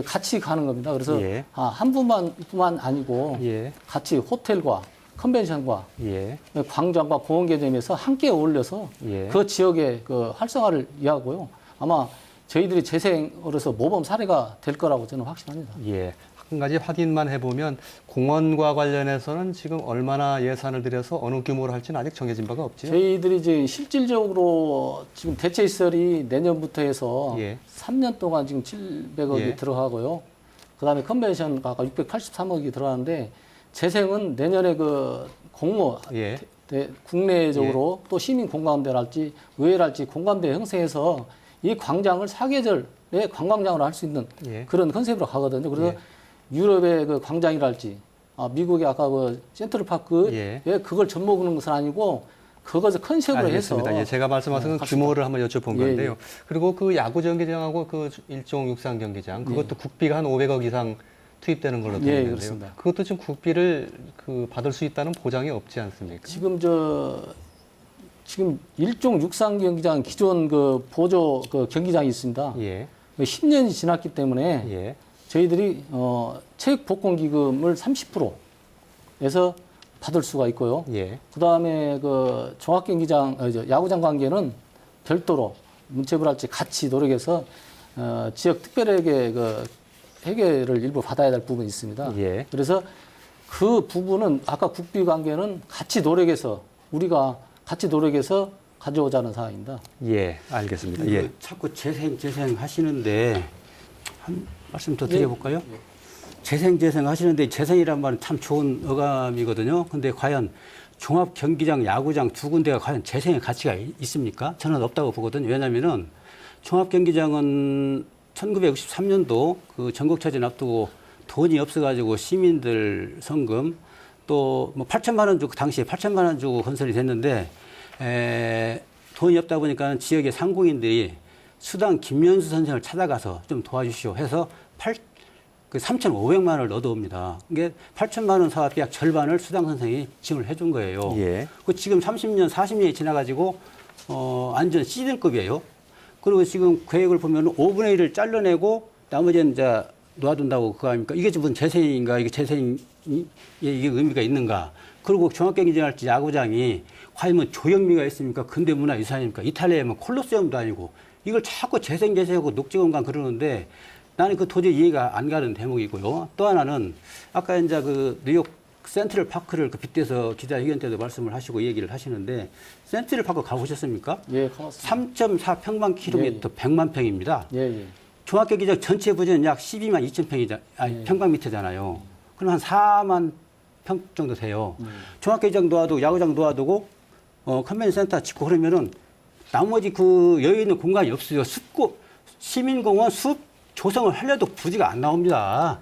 같이 가는 겁니다. 그래서 예. 한 분만 아니고 예. 같이 호텔과 컨벤션과 예. 광장과 공원 개념에서 함께 어울려서 예. 그 지역의 그 활성화를 이해하고요. 아마 저희들이 재생으로서 모범 사례가 될 거라고 저는 확신합니다. 예. 한 가지 확인만 해보면 공원과 관련해서는 지금 얼마나 예산을 들여서 어느 규모로 할지는 아직 정해진 바가 없지요. 저희들이 이제 실질적으로 지금 대체시설이 내년부터 해서 예. 3년 동안 지금 700억이 예. 들어가고요. 그다음에 컨벤션가 아까 683억이 들어가는데 재생은 내년에 그 공모 예. 국내적으로 또 시민 공감대랄지 의회랄지 공감대 형성해서 이 광장을 사계절의 관광장으로 할 수 있는 예. 그런 컨셉으로 가거든요. 그래서 예. 유럽의 그 광장이랄지 미국의 아까 그 센트럴파크에 그걸 접목하는 것은 아니고 그것을 컨셉으로 알겠습니다. 해서 예, 제가 말씀하신 규모를 한번 여쭤본 예, 건데요. 예. 그리고 그 야구 경기장하고 그 일종 육상 경기장 그것도 국비가 한 500억 이상 투입되는 걸로 되어 예, 있는데요. 그렇습니다. 그것도 지금 국비를 받을 수 있다는 보장이 없지 않습니까? 지금 일종 육상 경기장 기존 그 보조 그 경기장이 있습니다. 예. 10년이 지났기 때문에 예. 저희들이 체육복권기금을 30%에서 받을 수가 있고요. 예. 그 다음에 그 종합경기장, 야구장 관계는 별도로 문체부랄지 같이 노력해서 지역 특별하게 그 해결을 일부 받아야 될 부분이 있습니다. 예. 그래서 그 부분은 아까 국비 관계는 같이 노력해서 우리가 같이 노력해서 가져오자는 사항입니다. 예, 알겠습니다. 그 예. 자꾸 재생 하시는데 한 말씀 더 드려볼까요? 재생 하시는데 재생이란 말은 참 좋은 어감이거든요. 근데 과연 종합 경기장, 야구장 두 군데가 과연 재생의 가치가 있습니까? 저는 없다고 보거든요. 왜냐하면은 종합 경기장은 1963년도 그 전국체전 앞두고 돈이 없어가지고 시민들 성금 또 뭐 8천만 원 주고 당시에 8천만 원 주고 건설이 됐는데 돈이 없다 보니까 지역의 상공인들이 수당 김면수 선생을 찾아가서 좀 도와주시오 해서 3,500만 원을 얻어옵니다. 이게 8천만 원 사업비 약 절반을 수당 선생이 지원을 해준 거예요. 예. 그 지금 30년, 40년이 지나가지고 완전 시즌급이에요. 그리고 지금 계획을 보면 5분의 1을 잘라내고 나머지는 이제 놓아둔다고 그거 아닙니까? 이게 무슨 재생인가? 이게 재생이 이게 의미가 있는가? 그리고 종합경기장할지 야구장이 과연 조형미가 있습니까? 근대문화유산입니까? 이탈리아면 콜로세움도 아니고 이걸 자꾸 재생하고 녹지공간 그러는데 나는 그 도저히 이해가 안 가는 대목이고요. 또 하나는 아까 이제 그 뉴욕 센트럴 파크를 그 빗대서 기자회견 때도 말씀을 하시고 얘기를 하시는데 센트럴 파크 가보셨습니까? 예, 고맙습니다. 3.4 평방 킬로미터 100만 평입니다. 예, 예. 종합경기장 전체 부지는 약 12만 2천 평방미터잖아요. 그럼 한 4만 평 정도 돼요. 종합경기장 놓아두고 야구장 놓아두고 컨벤션 센터 짓고 그러면은 나머지 그 여유 있는 공간이 없어요. 시민공원 숲 조성을 하려도 부지가 안 나옵니다.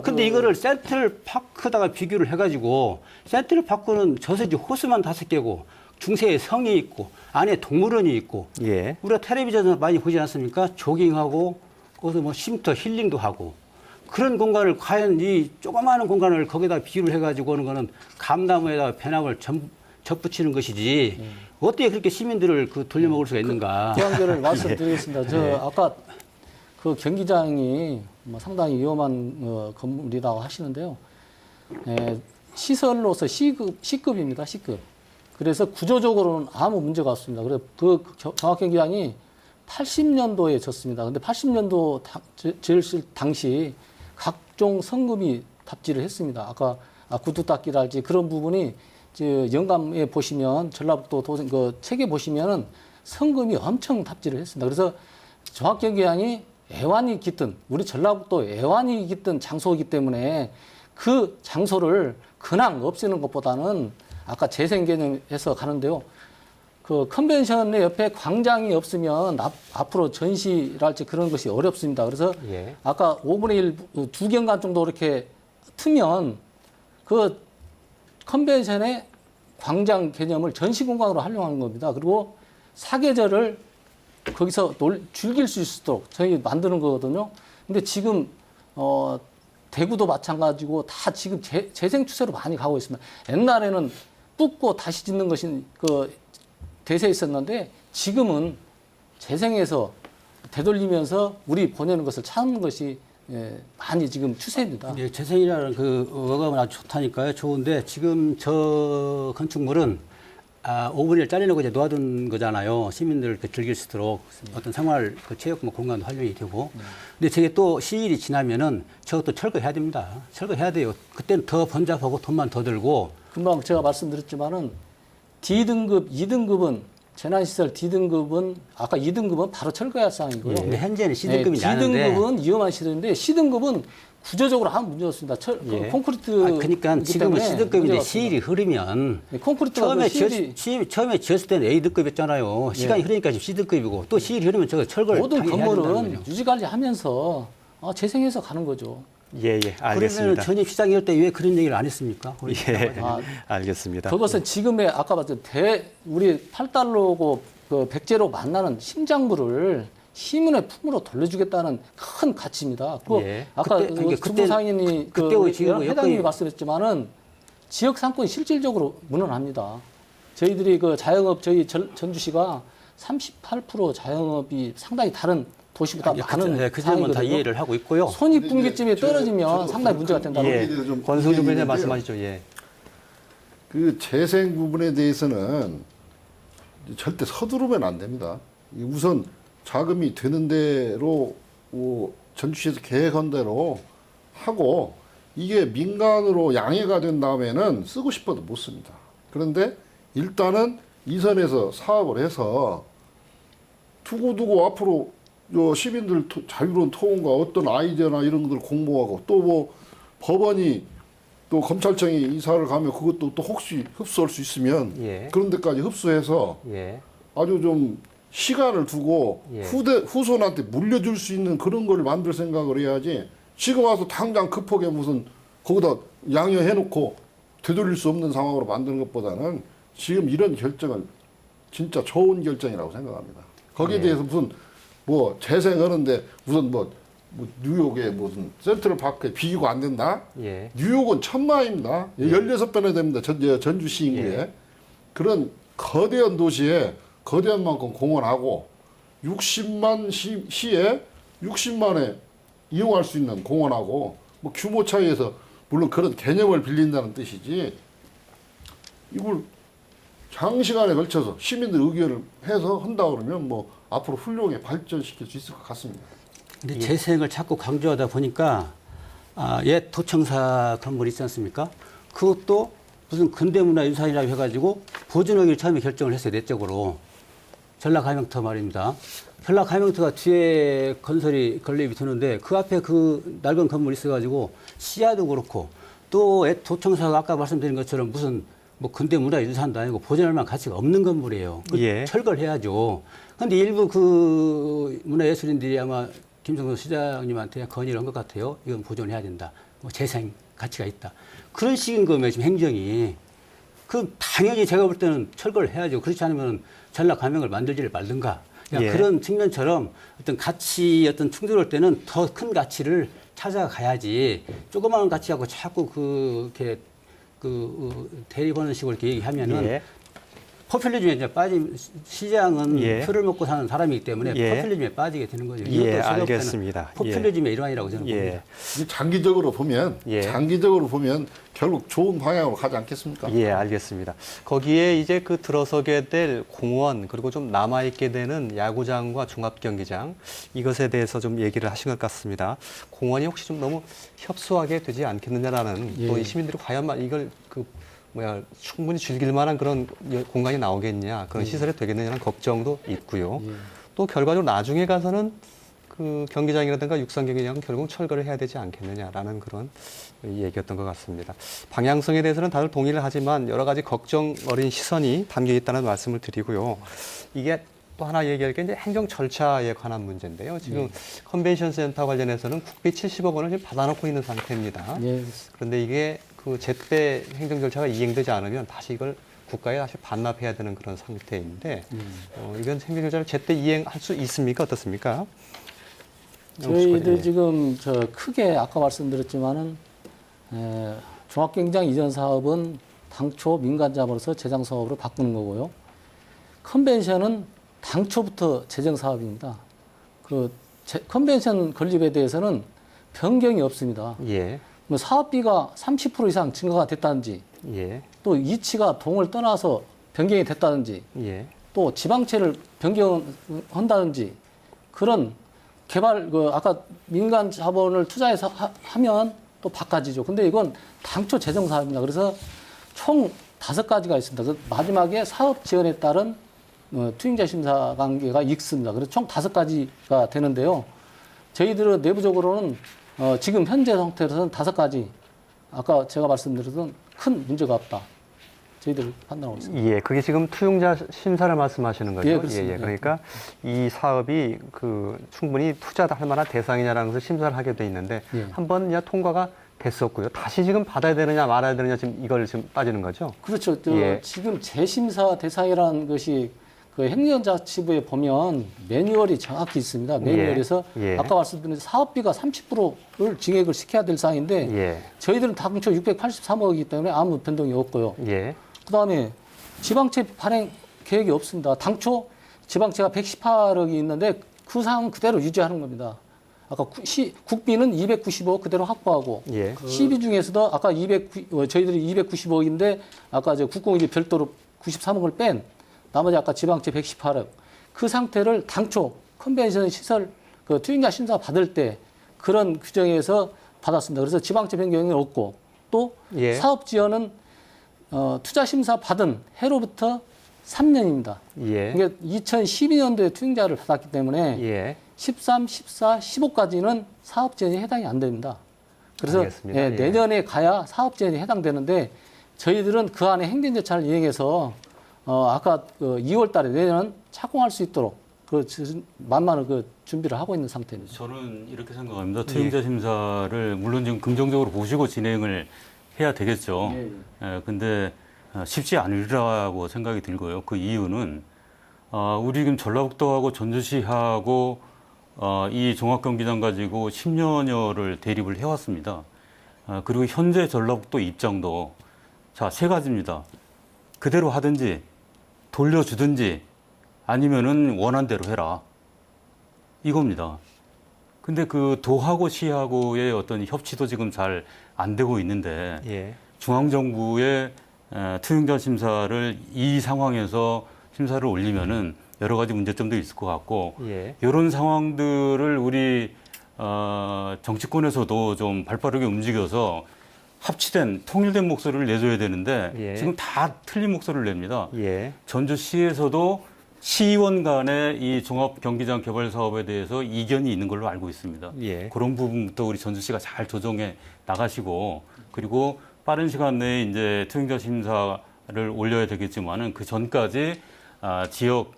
근데 이거를 센트럴 파크다가 비교를 해가지고 센트럴 파크는 저수지 호수만 5개고 중세에 성이 있고 안에 동물원이 있고 예. 우리가 텔레비전에서 많이 보지 않습니까? 조깅하고 거기서 뭐 쉼터 힐링도 하고 그런 공간을 과연 이 조그마한 공간을 거기다 비유를 해가지고 하는 거는 감나무에다가 배나무를 접붙이는 것이지 어떻게 그렇게 시민들을 그 돌려먹을 수가 있는가? 그 관계를 말씀드리겠습니다. 저 아까 그 경기장이 뭐 상당히 위험한 건물이라고 하시는데요. 시설로서 C급입니다. C급. 그래서 구조적으로는 아무 문제가 없습니다. 그래서 그 종합경기장이 80년도에 졌습니다. 근데 80년도 지을 당시 각종 성금이 답지를 했습니다. 아까 구두 닦기랄지 그런 부분이 영감에 보시면 전라북도 도생 그 책에 보시면은 성금이 엄청 답지를 했습니다. 그래서 종합경기장이 애환이 깃든 우리 전라북도 애환이 깃든 장소이기 때문에 그 장소를 그냥 없애는 것보다는 아까 재생 개념에서 가는데요. 그 컨벤션의 옆에 광장이 없으면 앞으로 전시랄지 그런 것이 어렵습니다. 그래서 예. 아까 5분의 1, 2경관 정도 이렇게 트면 그 컨벤션의 광장 개념을 전시 공간으로 활용하는 겁니다. 그리고 사계절을 거기서 즐길 수 있도록 저희 만드는 거거든요. 근데 지금 대구도 마찬가지고 다 지금 재생 추세로 많이 가고 있습니다. 옛날에는 붓고 다시 짓는 것이 그 대세에 있었는데 지금은 재생해서 되돌리면서 우리 보내는 것을 찾는 것이 많이 지금 추세입니다. 예, 재생이라는 그 어감은 아주 좋다니까요. 좋은데 지금 저 건축물은 5분의 1 잘려놓고 이제 놓아둔 거잖아요. 시민들 즐길 수 있도록 어떤 생활 그 체육 공간도 활용이 되고. 근데 저게 또 시일이 지나면은 저것도 철거해야 됩니다. 철거해야 돼요. 그때는 더 번잡하고 돈만 더 들고. 금방 제가 말씀드렸지만은 D등급, 2등급은 재난시설 D등급은 아까 2등급은 바로 철거할 사항이고요. 근데 현재는 C등급이 나는데. D등급은 위험한 시설인데 C등급은 구조적으로 아무 문제 없습니다. 콘크리트. 그러니까 지금은 C등급인데 시일이 흐르면 처음에 지었을 때는 A등급이었잖아요. 시간이 흐르니까 지금 C등급이고 또 시일이 흐르면 저거 철거를 모든 당연히 해야 된다는 건물은 거죠. 유지관리하면서 재생해서 가는 거죠. 예, 그러면 알겠습니다. 전입 시장 이럴 때 왜 그런 얘기를 안 했습니까? 예, 알겠습니다. 그것은 지금의 아까 봤던 우리 8달러고 그 백제로 만나는 심장부를 시민의 품으로 돌려주겠다는 큰 가치입니다. 예. 아까 그때 주부 상인이 지금 회장님이 말씀했지만은 지역 상권이 실질적으로 무너납니다. 저희들이 그 자영업 저희 전주시가 38% 자영업이 상당히 다른 도시보다 많은 그 점은 다 이해를 하고 있고요. 손익분기점이 떨어지면 상당히 문제가 된다고. 예, 좀 권성준 변호사 있는데요. 말씀하시죠. 예. 그 재생 부분에 대해서는 절대 서두르면 안 됩니다. 우선 자금이 드는 대로 전주시에서 계획한 대로 하고 이게 민간으로 양해가 된 다음에는 쓰고 싶어도 못 씁니다. 그런데 일단은 이 선에서 사업을 해서 두고두고 앞으로 시민들 자유로운 토론과 어떤 아이디어나 이런 것들을 공모하고 또 뭐 법원이 또 검찰청이 이사를 가면 그것도 또 혹시 흡수할 수 있으면 예. 그런 데까지 흡수해서 예. 아주 좀 시간을 두고 예. 후손한테 물려줄 수 있는 그런 걸 만들 생각을 해야지 지금 와서 당장 급하게 무슨 거기다 양해해놓고 되돌릴 수 없는 상황으로 만드는 것보다는 지금 이런 결정을 진짜 좋은 결정이라고 생각합니다. 거기에 예. 대해서 무슨 뭐 재생하는데 무슨 뭐 뉴욕에 무슨 센트럴파크에 비교가 안 된다? 예. 뉴욕은 천마입니다. 16배나 됩니다. 전주시 인구에. 예. 그런 거대한 도시에 거대한 만큼 공원하고 60만 시에 60만에 이용할 수 있는 공원하고 뭐 규모 차이에서 물론 그런 개념을 빌린다는 뜻이지 이걸 장시간에 걸쳐서 시민들 의견을 해서 한다 그러면 뭐 앞으로 훌륭하게 발전시킬 수 있을 것 같습니다. 근데 재생을 자꾸 강조하다 보니까 옛 도청사 건물 있지 않습니까? 그것도 무슨 근대문화유산이라고 해가지고 보존하기를 처음에 결정을 했어요, 내적으로. 전라가명터 말입니다. 전라가명터가 뒤에 건설이 건립이 되는데 그 앞에 그 낡은 건물이 있어가지고 시야도 그렇고 또 옛 도청사가 아까 말씀드린 것처럼 무슨 뭐 근대문화유산도 아니고 보존할 만한 가치가 없는 건물이에요. 예. 철거를 해야죠. 그런데 일부 그 문화예술인들이 아마 김성수 시장님한테 건의를 한 것 같아요. 이건 보존해야 된다. 뭐 재생 가치가 있다. 그런 식인 거면 지금 행정이. 그 당연히 제가 볼 때는 철거를 해야죠. 그렇지 않으면 전라가명을 만들지를 말든가. 예. 그런 측면처럼 어떤 가치 어떤 충돌할 때는 더 큰 가치를 찾아가야지. 조그마한 가치하고 자꾸 이렇게 대립하는 식으로 이렇게 얘기하면은 예. 포퓰리즘에 이제 시장은 예. 표를 먹고 사는 사람이기 때문에 예. 포퓰리즘에 빠지게 되는 거죠. 예, 이것도 제가 볼 때는 알겠습니다. 포퓰리즘의 일환이라고 저는 예. 봅니다. 이게 장기적으로 보면 결국 좋은 방향으로 가지 않겠습니까? 예, 알겠습니다. 거기에 이제 그 들어서게 될 공원 그리고 좀 남아있게 되는 야구장과 종합경기장 이것에 대해서 좀 얘기를 하신 것 같습니다. 공원이 혹시 좀 너무 협소하게 되지 않겠느냐라는 예. 또 이 시민들이 과연 이걸 충분히 즐길 만한 그런 공간이 나오겠냐, 그런 시설이 되겠느냐는 걱정도 있고요. 예. 또 결과적으로 나중에 가서는 그 경기장이라든가 육상 경기장은 결국 철거를 해야 되지 않겠느냐라는 그런 얘기였던 것 같습니다. 방향성에 대해서는 다들 동의를 하지만 여러 가지 걱정 어린 시선이 담겨 있다는 말씀을 드리고요. 이게 또 하나 얘기할 게 이제 행정 절차에 관한 문제인데요. 지금 컨벤션 센터 관련해서는 국비 70억 원을 지금 받아놓고 있는 상태입니다. 예. 그런데 이게 그 제때 행정 절차가 이행되지 않으면 다시 이걸 국가에 다시 반납해야 되는 그런 상태인데 이건 행정 절차를 제때 이행할 수 있습니까? 어떻습니까? 저희들 지금 크게 아까 말씀드렸지만은 종합경기장 이전 사업은 당초 민간 자본으로서 재정 사업으로 바꾸는 거고요. 컨벤션은 당초부터 재정 사업입니다. 컨벤션 건립에 대해서는 변경이 없습니다. 예, 뭐 사업비가 30% 이상 증가가 됐다든지 예, 또 이치가 동을 떠나서 변경이 됐다든지 예, 또 지방채를 변경한다든지 그런 개발 아까 민간 자본을 투자해서 하면 또 바꿔지죠. 근데 이건 당초 재정 사업입니다. 그래서 총 5가지가 있습니다. 그 마지막에 사업 지원에 따른 투입자 심사 관계가 있습니다. 그래서 총 5가지가 되는데요. 저희들은 내부적으로는 지금 현재 상태로서는 5가지 아까 제가 말씀드렸던 큰 문제가 없다. 저희들 판단하고 있습니다. 예, 그게 지금 투용자 심사를 말씀하시는 거죠? 예, 그렇습니다. 그러니까 이 사업이 충분히 투자할 만한 대상이냐라는 것을 심사를 하게 돼 있는데 예. 한번 통과가 됐었고요. 다시 지금 받아야 되느냐 말아야 되느냐 지금 이걸 지금 따지는 거죠? 그렇죠. 예. 지금 재심사 대상이라는 것이 그 행정자치부에 보면 매뉴얼이 정확히 있습니다. 매뉴얼에서 예. 아까 말씀드린 사업비가 30%를 증액을 시켜야 될 사항인데 예, 저희들은 당초 683억이기 때문에 아무 변동이 없고요. 예, 그다음에 지방채 발행 계획이 없습니다. 당초 지방채가 118억이 있는데 그 상황 그대로 유지하는 겁니다. 아까 국비는 295억 그대로 확보하고 예, 시비 중에서도 아까 저희들이 295억인데 아까 국공이 별도로 93억을 뺀 나머지 아까 지방채 118억 그 상태를 당초 컨벤션 시설 그 투입자 심사 받을 때 그런 규정에서 받았습니다. 그래서 지방채 변경이 없고 또 예. 사업 지원은 투자 심사 받은 해로부터 3년입니다. 예. 그러니까 2012년도에 투입자를 받았기 때문에 예. 13, 14, 15까지는 사업 지원이 해당이 안 됩니다. 그래서 알겠습니다. 예, 예. 내년에 가야 사업 지원이 해당되는데 저희들은 그 안에 행정 절차를 이행해서 아까 그 2월 달에 내년 착공할 수 있도록 그 만만한 그 준비를 하고 있는 상태입니다. 저는 이렇게 생각합니다. 투입자 심사를 물론 지금 긍정적으로 보시고 진행을 해야 되겠죠. 근데 쉽지 않으리라고 생각이 들고요. 그 이유는 우리 지금 전라북도하고 전주시하고 이 종합경기장 가지고 10년여를 대립을 해왔습니다. 그리고 현재 전라북도 입장도 자, 세 가지입니다. 그대로 하든지 돌려주든지 아니면은 원한 대로 해라. 이겁니다. 근데 그 도하고 시하고의 어떤 협치도 지금 잘 안 되고 있는데 예. 중앙정부의 투용자 심사를 이 상황에서 심사를 올리면은 여러 가지 문제점도 있을 것 같고 예. 이런 상황들을 우리 정치권에서도 좀 발빠르게 움직여서 합치된 통일된 목소리를 내줘야 되는데 예. 지금 다 틀린 목소리를 냅니다. 예. 전주시에서도 시의원 간의 이 종합 경기장 개발 사업에 대해서 이견이 있는 걸로 알고 있습니다. 예. 그런 부분부터 우리 전주시가 잘 조정해 나가시고 그리고 빠른 시간 내에 이제 투용자 심사를 올려야 되겠지만은 그 전까지 지역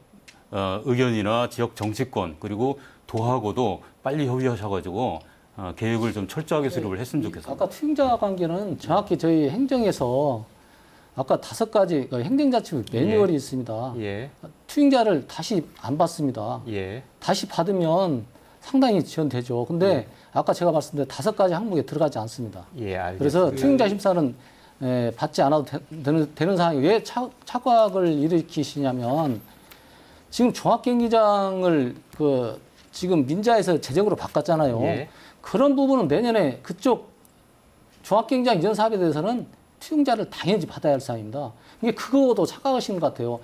의견이나 지역 정치권 그리고 도하고도 빨리 협의하셔가지고 계획을 좀 철저하게 수립을 했으면 좋겠습니다. 아까 투용자 관계는 정확히 저희 행정에서 아까 5가지 행정자치 매뉴얼이 있습니다. 예. 투용자를 다시 안 받습니다. 예. 다시 받으면 상당히 지원되죠. 근데 아까 제가 말씀드린 5가지 항목에 들어가지 않습니다. 예. 알겠습니다. 그래서 투용자 심사는 받지 않아도 되는 상황이 왜 착각을 일으키시냐면 지금 종합경기장을 지금 민자에서 재정으로 바꿨잖아요. 예. 그런 부분은 내년에 그쪽 종합경기장 이전 사업에 대해서는 투용자를 당연히 받아야 할 사항입니다. 이게 그거도 착각하시는 것 같아요.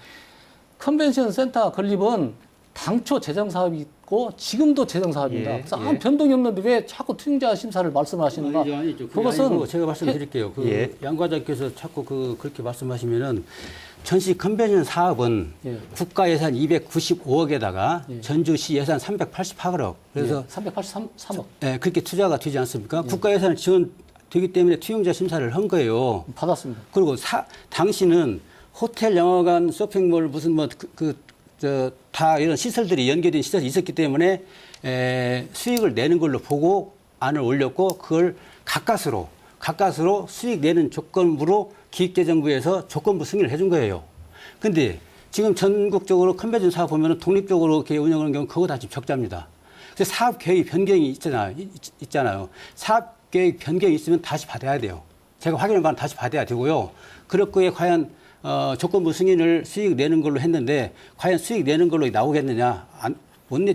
컨벤션 센터 건립은 당초 재정 사업이 있고 지금도 재정 사업입니다. 예, 그래서 예. 아무 변동이 없는데 왜 자꾸 투용자 심사를 말씀하시는가? 아니죠. 그것은 아니고 제가 말씀드릴게요. 예. 양 과장께서 자꾸 그렇게 말씀하시면은 전시 컨벤션 사업은 예. 국가 예산 295억에다가 예. 전주시 예산 388억. 그래서 383억 그렇게 투자가 되지 않습니까? 국가 예산이 지원되기 때문에 투용자 심사를 한 거예요. 받았습니다. 그리고 당시는 호텔, 영화관, 쇼핑몰 무슨 다 이런 시설들이 연계된 시설이 있었기 때문에 수익을 내는 걸로 보고 안을 올렸고 그걸 가까스로 수익 내는 조건부로 기획재정부에서 조건부 승인을 해준 거예요. 근데 지금 전국적으로 컨벤션 사업 보면 독립적으로 이렇게 운영하는 경우는 그거 다 지금 적자입니다. 그래서 사업 계획 변경이 있잖아요. 사업 계획 변경이 있으면 다시 받아야 돼요. 제가 확인한 바는 다시 받아야 되고요. 그럴 거에 과연 조건부 승인을 수익 내는 걸로 했는데 과연 수익 내는 걸로 나오겠느냐?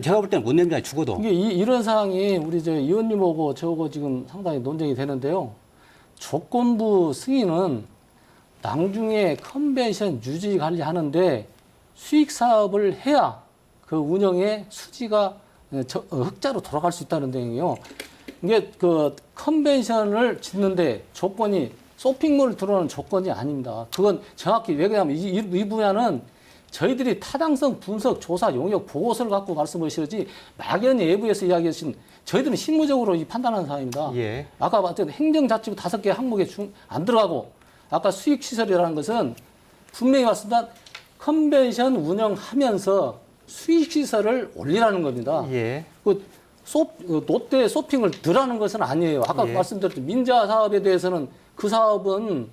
제가 볼 때는 못 냅니다. 죽어도. 이게 이런 사항이 우리 의원님하고 저하고 지금 상당히 논쟁이 되는데요. 조건부 승인은 나중에 컨벤션 유지 관리하는데 수익 사업을 해야 그 운영의 수지가 흑자로 돌아갈 수 있다는 내용이에요. 이게 그 컨벤션을 짓는데 조건이 쇼핑몰 들어오는 조건이 아닙니다. 그건 정확히 왜 그러냐면 이 분야는 저희들이 타당성 분석 조사 용역 보고서를 갖고 말씀하시지 막연히 외부에서 이야기하신 저희들은 실무적으로 판단하는 사항입니다. 예. 아까 봤던 행정자치부 5개 항목에 안 들어가고 아까 수익시설이라는 것은 분명히 말씀드린 컨벤션 운영하면서 수익시설을 올리라는 겁니다. 예. 롯데 쇼핑을 넣으라는 것은 아니에요. 아까 예. 말씀드렸던 민자 사업에 대해서는 그 사업은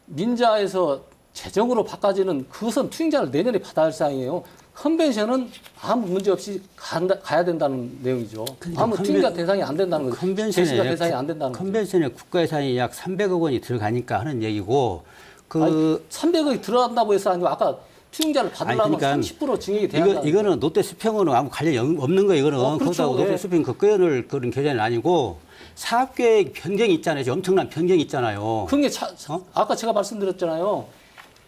민자에서 재정으로 바꿔지는 그것은 투용자를 내년에 받아야 할 사항이에요. 컨벤션은 아무 문제 없이 가야 된다는 내용이죠. 아무 투용자 대상이 안 된다는 거죠. 제시가 대상이 안 된다는 거죠. 컨벤션에 국가 예산이 약 300억 원이 들어가니까 하는 얘기고 300억이 들어간다고 해서 아니고 아까 투용자를 받으려면 그러니까 30% 증액이 돼야 한다. 이거는 롯데 쇼핑하고는 아무 관련이 없는 거예요. 이거는 그렇죠. 그거하고 롯데 쇼핑 끊을 그런 계좌는 아니고 사업계획 변경이 있잖아요. 엄청난 변경이 있잖아요. 그게 아까 제가 말씀드렸잖아요.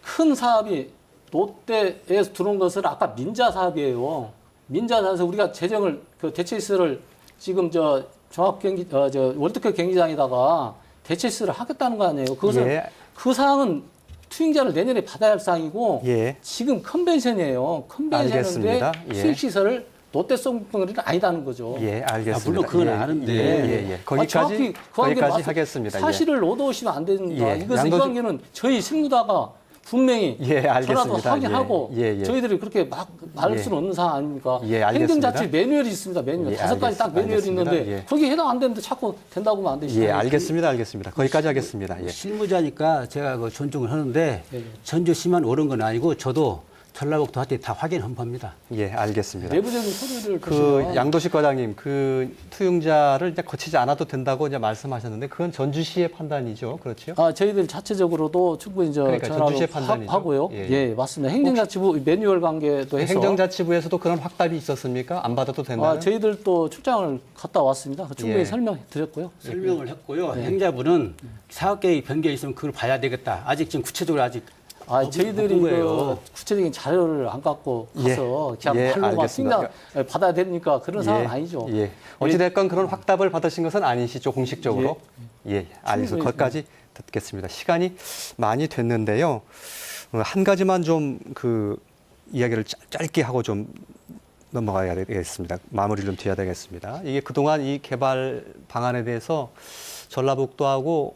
큰 사업이 롯데에서 들어온 것은 아까 민자 사업이에요. 민자산에서 우리가 재정을 그 대체시설을 지금 저 종합경기 저 월드컵 경기장에다가 대체시설을 하겠다는 거 아니에요. 그것은 예. 그 사항은 투입자를 내년에 받아야 할 사항이고 예. 지금 컨벤션이에요. 컨벤션인데 알겠습니다. 예. 수익시설을 롯데송병은 아니다는 거죠. 예, 알겠습니다. 물론 그건 예, 아는데. 예. 거기까지 거기까지 하겠습니다. 사실을 얻어오시면 안 됩니다. 예. 이것은 이 관계는 저희 실무다가 분명히 예, 알겠습니다. 전화도 확인하고 예. 저희들이 그렇게 막 말할 예. 수는 없는 사안 아닙니까? 예, 알겠습니다. 행정자치 매뉴얼이 있습니다. 매뉴얼 예, 5가지 딱 매뉴얼이 알겠습니다. 있는데 예. 거기에 해당 안 되는데 자꾸 된다고 하면 안 되시죠. 예, 알겠습니다. 거기까지 하겠습니다. 예. 실무자니까 제가 그 존중을 하는데 예. 전주시만 옳은 건 아니고 저도 전라북도한테 다 확인한 겁니다. 예, 알겠습니다. 내부적인 서류를 그 보시면 양도식 과장님, 그 투용자를 이제 거치지 않아도 된다고 이제 말씀하셨는데 그건 전주시의 판단이죠, 그렇죠? 저희들 자체적으로도 충분히 그러니까 전주시의 판단이죠. 하고요. 예. 예, 맞습니다. 행정자치부 매뉴얼 관계도 해서 행정자치부에서도 그런 확답이 있었습니까? 안 받아도 된다는? 저희들도 출장을 갔다 왔습니다. 충분히 예. 설명해 드렸고요. 설명을 했고요. 행자부는 사업계획 변경이 있으면 그걸 봐야 되겠다. 아직 지금 구체적으로 아직 저희들이 바쁜 그 거예요. 구체적인 자료를 안 갖고 가서 그냥 예, 팔로만 알겠습니다. 띵당 받아야 되니까 그런 상황은 아니죠. 예. 어찌됐건 그런 확답을 받으신 것은 아니시죠, 공식적으로? 예, 알겠습니다. 충분히 거기까지 듣겠습니다. 시간이 많이 됐는데요. 한 가지만 좀 그 이야기를 짧게 하고 좀 넘어가야 되겠습니다. 마무리를 좀 드려야 되겠습니다. 이게 그동안 이 개발 방안에 대해서 전라북도하고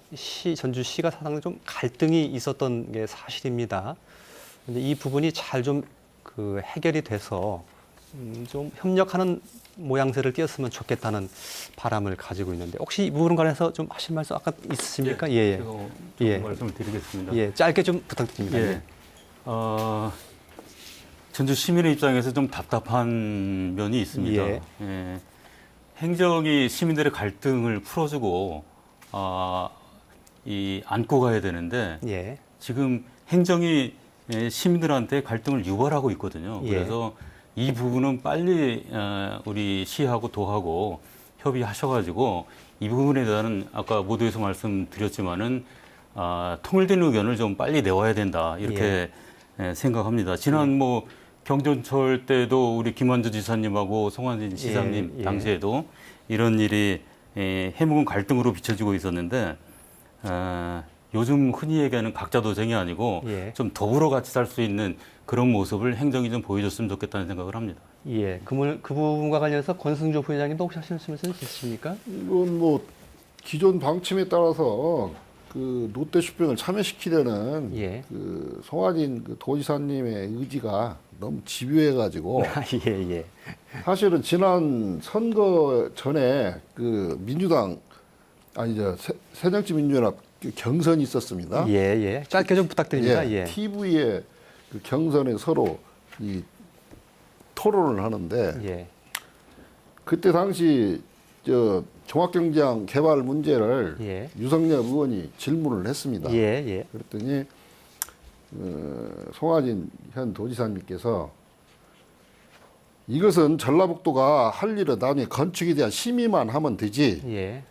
전주시가 상당히 좀 갈등이 있었던 게 사실입니다. 근데 이 부분이 잘 좀 그 해결이 돼서 좀 협력하는 모양새를 띄었으면 좋겠다는 바람을 가지고 있는데 혹시 이 부분 관해서 좀 하실 말씀 아까 있으십니까? 예. 제가 좀 예. 말씀을 드리겠습니다. 예, 짧게 좀 부탁드립니다. 예. 전주 시민의 입장에서 좀 답답한 면이 있습니다. 예. 예. 행정이 시민들의 갈등을 풀어주고 안고 가야 되는데 예. 지금 행정이 시민들한테 갈등을 유발하고 있거든요. 예. 그래서 이 부분은 빨리 우리 시하고 도하고 협의하셔가지고 이 부분에 대한 아까 모두에서 말씀드렸지만은 통일된 의견을 좀 빨리 내와야 된다 이렇게 생각합니다. 지난 뭐 경전철 때도 우리 김원주 지사님하고 송환진 시장님 예. 당시에도 이런 일이 해묵은 갈등으로 비춰지고 있었는데 요즘 흔히 얘기하는 각자 도생이 아니고 예. 좀 더불어 같이 살 수 있는 그런 모습을 행정이 좀 보여줬으면 좋겠다는 생각을 합니다. 예. 그 부분과 관련해서 권승조 부회장님도 혹시 하실 말씀 있으십니까? 이건 뭐 기존 방침에 따라서 그 롯데쇼핑을 참여시키려는 예. 그 송하진 그 도지사님의 의지가 너무 집요해가지고 예. 사실은 지난 선거 전에 그 민주당 새정치민주연합 경선이 있었습니다. 예. 짧게 좀 부탁드립니다. 예. TV에 그 경선에 서로 이 토론을 하는데 예. 그때 당시 종합경기장 개발 문제를 예. 유성엽 의원이 질문을 했습니다. 예. 그랬더니 송하진 현 도지사님께서 이것은 전라북도가 할 일은 나중에 건축에 대한 심의만 하면 되지 예.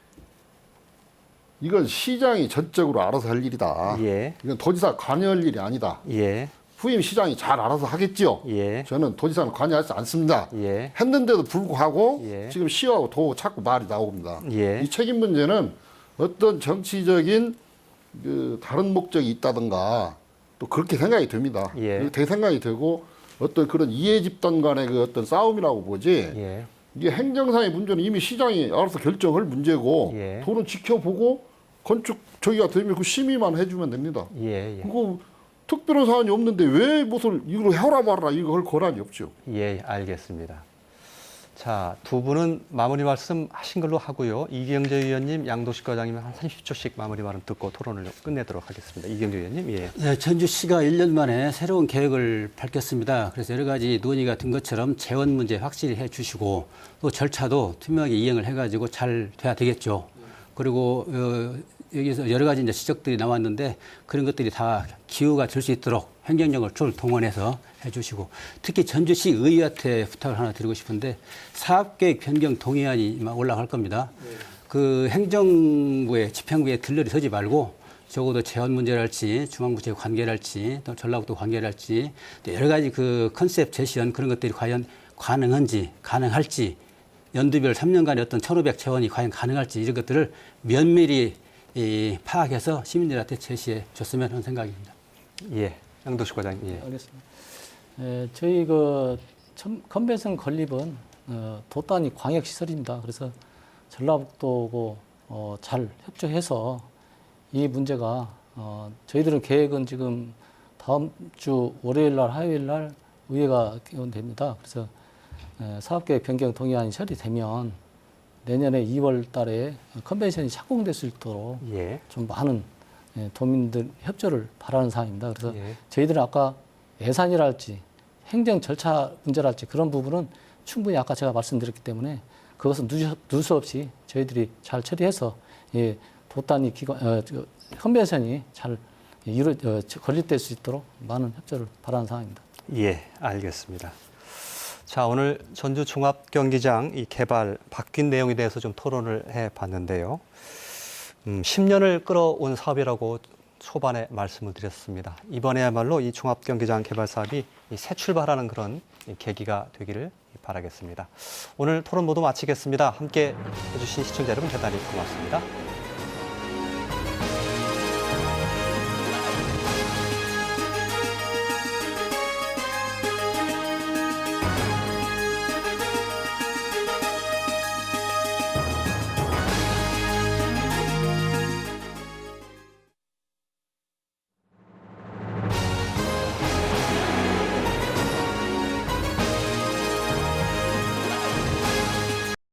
이건 시장이 전적으로 알아서 할 일이다. 예. 이건 도지사 관여할 일이 아니다. 예. 후임 시장이 잘 알아서 하겠지요. 예. 저는 도지사는 관여하지 않습니다. 예. 했는데도 불구하고 예. 지금 시하고 도 자꾸 말이 나옵니다. 예. 이 책임 문제는 어떤 정치적인 그 다른 목적이 있다든가 또 그렇게 생각이 됩니다. 예. 되게 생각이 되고 어떤 그런 이해 집단 간의 그 어떤 싸움이라고 보지. 예. 이게 행정상의 문제는 이미 시장이 알아서 결정할 문제고 예. 도는 지켜보고 건축 저기가 되면 그 심의만 해주면 됩니다. 예. 그거 특별한 사안이 없는데 왜 무슨 이걸 해라 말아라 이거 할 권한이 없죠. 예, 알겠습니다. 자, 두 분은 마무리 말씀 하신 걸로 하고요. 이경재 의원님, 양도식 과장님 한 30초씩 마무리 말씀 듣고 토론을 끝내도록 하겠습니다. 이경재 의원님, 예. 네, 전주시가 1년 만에 새로운 계획을 밝혔습니다. 그래서 여러 가지 논의가 든 것처럼 재원 문제 확실히 해 주시고 또 절차도 투명하게 이행을 해가지고 잘 돼야 되겠죠. 그리고 여기서 여러 가지 이제 지적들이 나왔는데 그런 것들이 다 기후가 될 수 있도록 행정력을 동원해서 해주시고 특히 전주시 의회한테 부탁을 하나 드리고 싶은데 사업계획 변경 동의안이 올라갈 겁니다. 그 행정부의 집행부에 들러리 서지 말고 적어도 재원 문제랄지 중앙부처의 관계랄지 또 전라북도 관계랄지 또 여러 가지 그 컨셉 제시한 그런 것들이 과연 가능할지 연도별 3년간의 어떤 1,500 채원이 과연 가능할지 이런 것들을 면밀히 파악해서 시민들한테 제시해 줬으면 하는 생각입니다. 예, 양도식 과장님. 예. 알겠습니다. 저희 그 컨벤션 건립은 도 단위 광역 시설입니다. 그래서 전라북도고 잘 협조해서 이 문제가 저희들은 계획은 지금 다음 주 월요일 날, 화요일 날 의회가 개원됩니다. 그래서 사업계획 변경 동의안이 처리되면 내년에 2월 달에 컨벤션이 착공될 수 있도록 예. 좀 많은 도민들 협조를 바라는 사항입니다. 그래서 예. 저희들은 아까 예산이랄지 행정 절차 문제랄지 그런 부분은 충분히 아까 제가 말씀드렸기 때문에 그것은 누수 없이 저희들이 잘 처리해서 도 단위 기관 컨벤션이 잘 건립될 수 있도록 많은 협조를 바라는 사항입니다. 예, 알겠습니다. 자, 오늘 전주 종합경기장 이 개발 바뀐 내용에 대해서 좀 토론을 해봤는데요. 10년을 끌어온 사업이라고 초반에 말씀을 드렸습니다. 이번에야말로 이 종합경기장 개발 사업이 새 출발하는 그런 계기가 되기를 바라겠습니다. 오늘 토론 모두 마치겠습니다. 함께 해주신 시청자 여러분 대단히 고맙습니다.